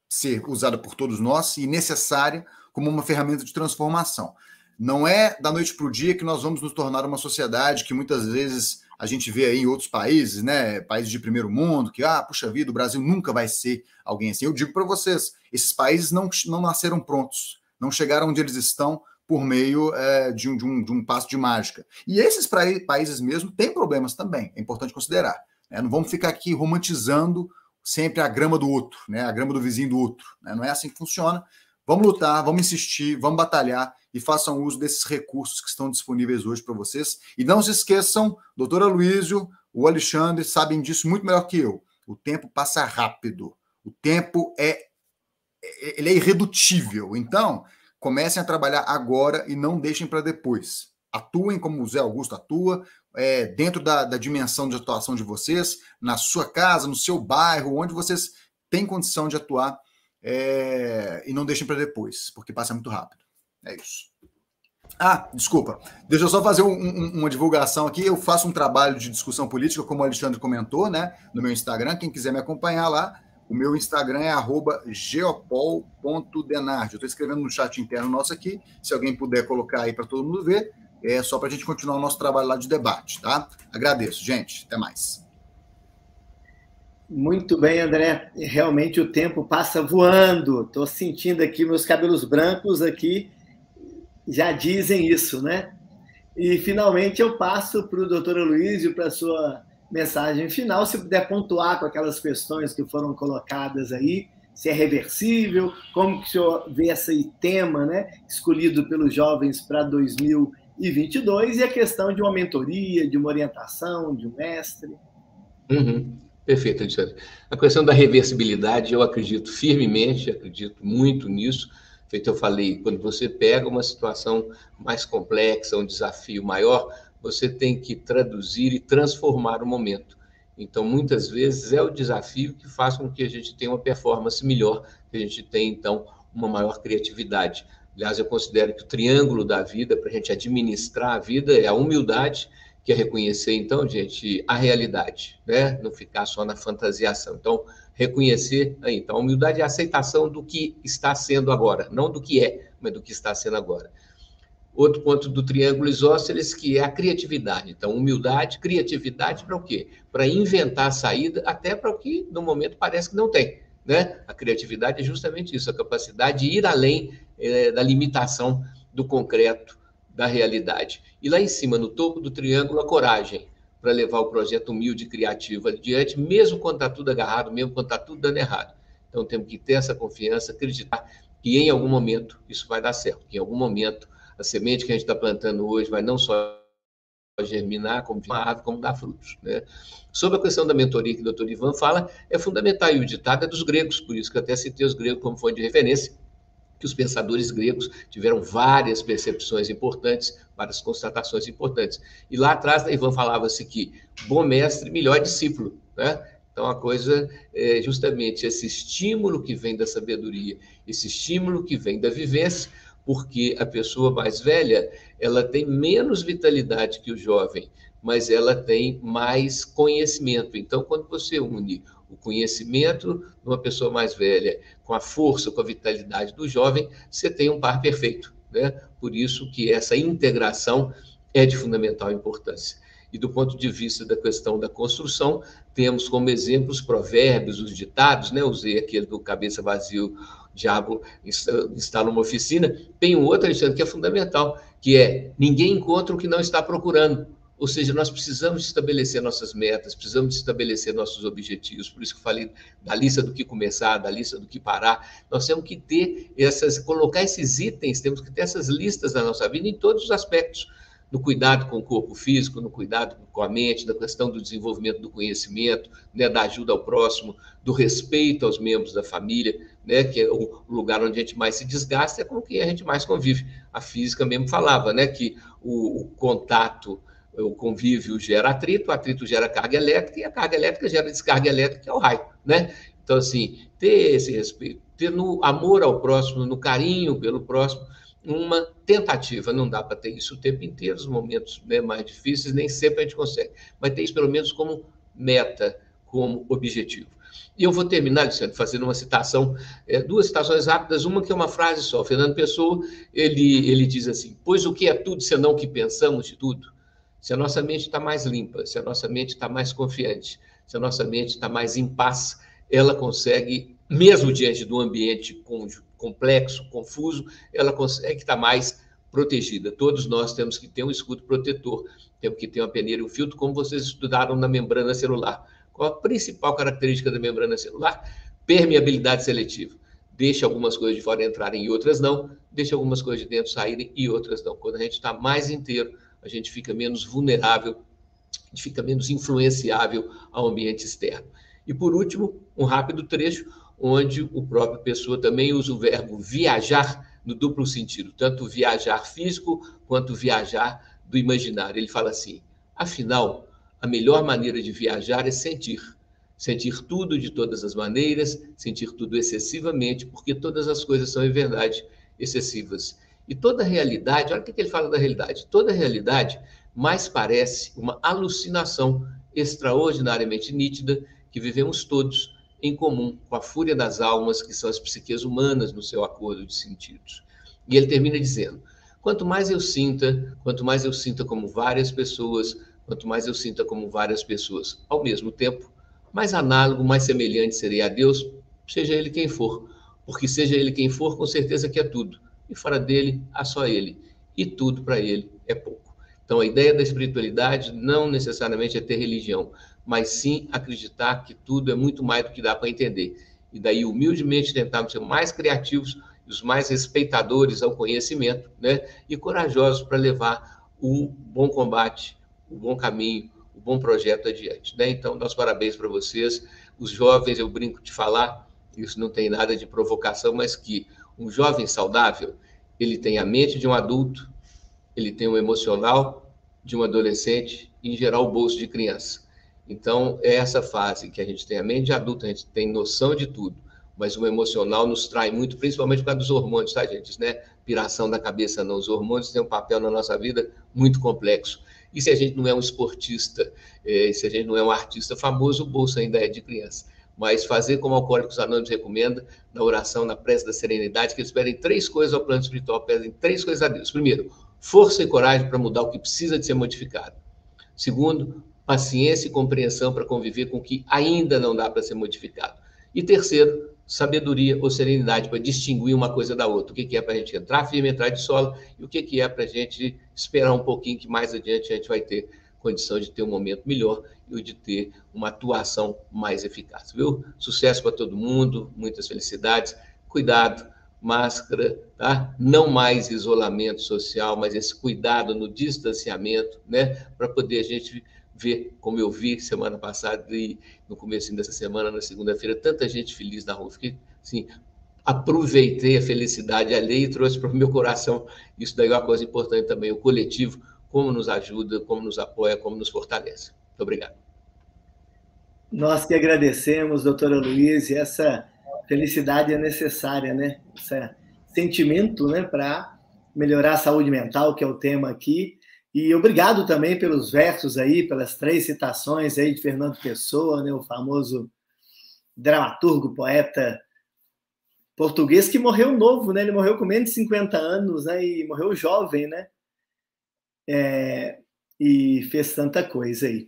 ser usada por todos nós e necessária como uma ferramenta de transformação. Não é da noite para o dia que nós vamos nos tornar uma sociedade que muitas vezes a gente vê aí em outros países, né? Países de primeiro mundo, que, puxa vida, o Brasil nunca vai ser alguém assim. Eu digo para vocês, esses países não nasceram prontos, não chegaram onde eles estão por meio de um passo de mágica. E esses países mesmo têm problemas também, é importante considerar. Não vamos ficar aqui romantizando sempre a grama do outro, né? A grama do vizinho do outro. Não é assim que funciona. Vamos lutar, vamos insistir, vamos batalhar e façam uso desses recursos que estão disponíveis hoje para vocês. E não se esqueçam, doutor Aloysio, o Alexandre sabem disso muito melhor que eu. O tempo passa rápido. O tempo ele é irredutível. Então, comecem a trabalhar agora e não deixem para depois. Atuem como o Zé Augusto atua, dentro da dimensão de atuação de vocês, na sua casa, no seu bairro, onde vocês têm condição de atuar, e não deixem para depois, porque passa muito rápido. É isso. Desculpa. Deixa eu só fazer uma divulgação aqui. Eu faço um trabalho de discussão política, como o Alexandre comentou, né, no meu Instagram. Quem quiser me acompanhar lá, o meu Instagram é @geopol.denardi. Eu estou escrevendo no chat interno nosso aqui. Se alguém puder colocar aí para todo mundo ver, só para a gente continuar o nosso trabalho lá de debate, tá? Agradeço, gente. Até mais. Muito bem, André. Realmente o tempo passa voando. Estou sentindo aqui meus cabelos brancos aqui já dizem isso, né? E finalmente eu passo para o doutor Aloysio para a sua mensagem final, se puder pontuar com aquelas questões que foram colocadas aí, se é reversível, como que o senhor vê esse tema, né, escolhido pelos jovens para 2022 e a questão de uma mentoria, de uma orientação, de um mestre. Perfeito, Alexandre. A questão da reversibilidade, eu acredito firmemente, acredito muito nisso. Feito eu falei, quando você pega uma situação mais complexa, um desafio maior, você tem que traduzir e transformar o momento. Então, muitas vezes, é o desafio que faz com que a gente tenha uma performance melhor, que a gente tenha, então, uma maior criatividade. Aliás, eu considero que o triângulo da vida, para a gente administrar a vida, é a humildade, que é reconhecer, então, gente, a realidade, né? Não ficar só na fantasiação. Então, reconhecer, então, a humildade é a aceitação do que está sendo agora, não do que é, mas do que está sendo agora. Outro ponto do triângulo isósceles, que é a criatividade. Então, humildade, criatividade para o quê? Para inventar a saída, até para o que, no momento, parece que não tem, né? A criatividade é justamente isso, a capacidade de ir além da limitação do concreto, da realidade. E lá em cima, no topo do triângulo, a coragem para levar o projeto humilde e criativo adiante, mesmo quando está tudo agarrado, mesmo quando está tudo dando errado. Então, temos que ter essa confiança, acreditar que em algum momento isso vai dar certo, que em algum momento a semente que a gente está plantando hoje vai não só germinar, como uma árvore, como dar frutos, né? Sobre a questão da mentoria que o doutor Ivan fala, é fundamental, e o ditado é dos gregos, por isso que eu até citei os gregos como fonte de referência, que os pensadores gregos tiveram várias percepções importantes, várias constatações importantes. E lá atrás, Ivan falava-se que bom mestre, melhor discípulo, né? Então, a coisa é justamente esse estímulo que vem da sabedoria, esse estímulo que vem da vivência, porque a pessoa mais velha, ela tem menos vitalidade que o jovem, mas ela tem mais conhecimento. Então, quando você une o conhecimento de uma pessoa mais velha com a força, com a vitalidade do jovem, você tem um par perfeito, né? Por isso que essa integração é de fundamental importância. E do ponto de vista da questão da construção, temos como exemplo os provérbios, os ditados, né? Usei aquele do cabeça vazio, diabo instala uma oficina. Tem um outro, Alexandre, que é fundamental, que é: ninguém encontra o que não está procurando. Ou seja, nós precisamos estabelecer nossas metas, precisamos estabelecer nossos objetivos. Por isso que eu falei da lista do que começar, da lista do que parar. Nós temos que ter colocar esses itens, temos que ter essas listas na nossa vida em todos os aspectos. No cuidado com o corpo físico, no cuidado com a mente, na questão do desenvolvimento do conhecimento, né, da ajuda ao próximo, do respeito aos membros da família, né, que é o lugar onde a gente mais se desgasta, é com quem a gente mais convive. A física mesmo falava, né, que o contato, o convívio gera atrito, o atrito gera carga elétrica, e a carga elétrica gera descarga elétrica, que é o raio, né? Então, assim, ter esse respeito, ter no amor ao próximo, no carinho pelo próximo, uma tentativa, não dá para ter isso o tempo inteiro, os momentos, né, mais difíceis, nem sempre a gente consegue, mas ter isso pelo menos como meta, como objetivo. E eu vou terminar, Luciano, fazendo uma citação, duas citações rápidas, uma que é uma frase só. Fernando Pessoa, ele diz assim: pois o que é tudo senão o que pensamos de tudo? Se a nossa mente está mais limpa, se a nossa mente está mais confiante, se a nossa mente está mais em paz, ela consegue, mesmo diante de um ambiente complexo, confuso, ela consegue estar mais protegida. Todos nós temos que ter um escudo protetor, temos que ter uma peneira e um filtro, como vocês estudaram na membrana celular. Qual a principal característica da membrana celular? Permeabilidade seletiva. Deixa algumas coisas de fora entrarem e outras não, deixa algumas coisas de dentro saírem e outras não. Quando a gente está mais inteiro, a gente fica menos vulnerável, a gente fica menos influenciável ao ambiente externo. E, por último, um rápido trecho, onde o próprio Pessoa também usa o verbo viajar no duplo sentido, tanto viajar físico quanto viajar do imaginário. Ele fala assim: afinal, a melhor maneira de viajar é sentir. Sentir tudo de todas as maneiras, sentir tudo excessivamente, porque todas as coisas são, em verdade, excessivas. E toda realidade, olha o que ele fala da realidade, toda realidade mais parece uma alucinação extraordinariamente nítida que vivemos todos em comum com a fúria das almas, que são as psiques humanas no seu acordo de sentidos. E ele termina dizendo: quanto mais eu sinta como várias pessoas, quanto mais eu sinta como várias pessoas ao mesmo tempo, mais análogo, mais semelhante serei a Deus, seja ele quem for. Porque seja ele quem for, com certeza que é tudo. E fora dele, há só ele. E tudo para ele é pouco. Então, a ideia da espiritualidade não necessariamente é ter religião, mas sim acreditar que tudo é muito mais do que dá para entender. E daí, humildemente, tentarmos ser mais criativos, os mais respeitadores ao conhecimento, né? E corajosos para levar o bom combate, o bom caminho, o bom projeto adiante, né? Então, nossos parabéns para vocês. Os jovens, eu brinco de falar, isso não tem nada de provocação, mas que um jovem saudável, ele tem a mente de um adulto, ele tem o emocional de um adolescente e, em geral, o bolso de criança. Então, é essa fase que a gente tem a mente de adulto, a gente tem noção de tudo, mas o emocional nos trai muito, principalmente por causa dos hormônios, tá, gente? Né? Piração da cabeça, não. Os hormônios têm um papel na nossa vida muito complexo. E se a gente não é um esportista, se a gente não é um artista famoso, o bolso ainda é de criança. Mas fazer como Alcoólicos Anônimos recomenda, na oração, na prece da serenidade, que eles pedem 3 coisas ao plano espiritual, pedem 3 coisas a Deus. Primeiro, força e coragem para mudar o que precisa de ser modificado. Segundo, paciência e compreensão para conviver com o que ainda não dá para ser modificado. E terceiro, sabedoria ou serenidade para distinguir uma coisa da outra. O que é para a gente entrar firme, entrar de solo, e o que é para a gente esperar um pouquinho, que mais adiante a gente vai ter condição de ter um momento melhor e de ter uma atuação mais eficaz, viu? Sucesso para todo mundo, muitas felicidades, cuidado, máscara, tá? Não mais isolamento social, mas esse cuidado no distanciamento, né? Para poder a gente ver, como eu vi semana passada e no começo dessa semana, na segunda-feira, tanta gente feliz na rua. Fiquei, assim, aproveitei a felicidade alheia e trouxe para o meu coração. Isso daí é uma coisa importante também, o coletivo, como nos ajuda, como nos apoia, como nos fortalece. Muito obrigado. Nós que agradecemos, doutora Luiz, e essa felicidade é necessária, né? Esse sentimento, né, para melhorar a saúde mental, que é o tema aqui. E obrigado também pelos versos aí, pelas 3 citações aí de Fernando Pessoa, né, o famoso dramaturgo, poeta português que morreu novo, né? Ele morreu com menos de 50 anos, né? E morreu jovem, né? E fez tanta coisa aí.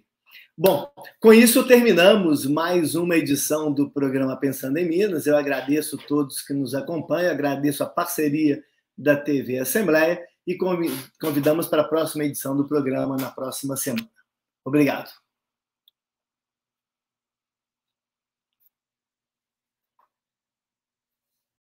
Bom, com isso terminamos mais uma edição do programa Pensando em Minas. Eu agradeço a todos que nos acompanham, agradeço a parceria da TV Assembleia e convidamos para a próxima edição do programa na próxima semana. Obrigado.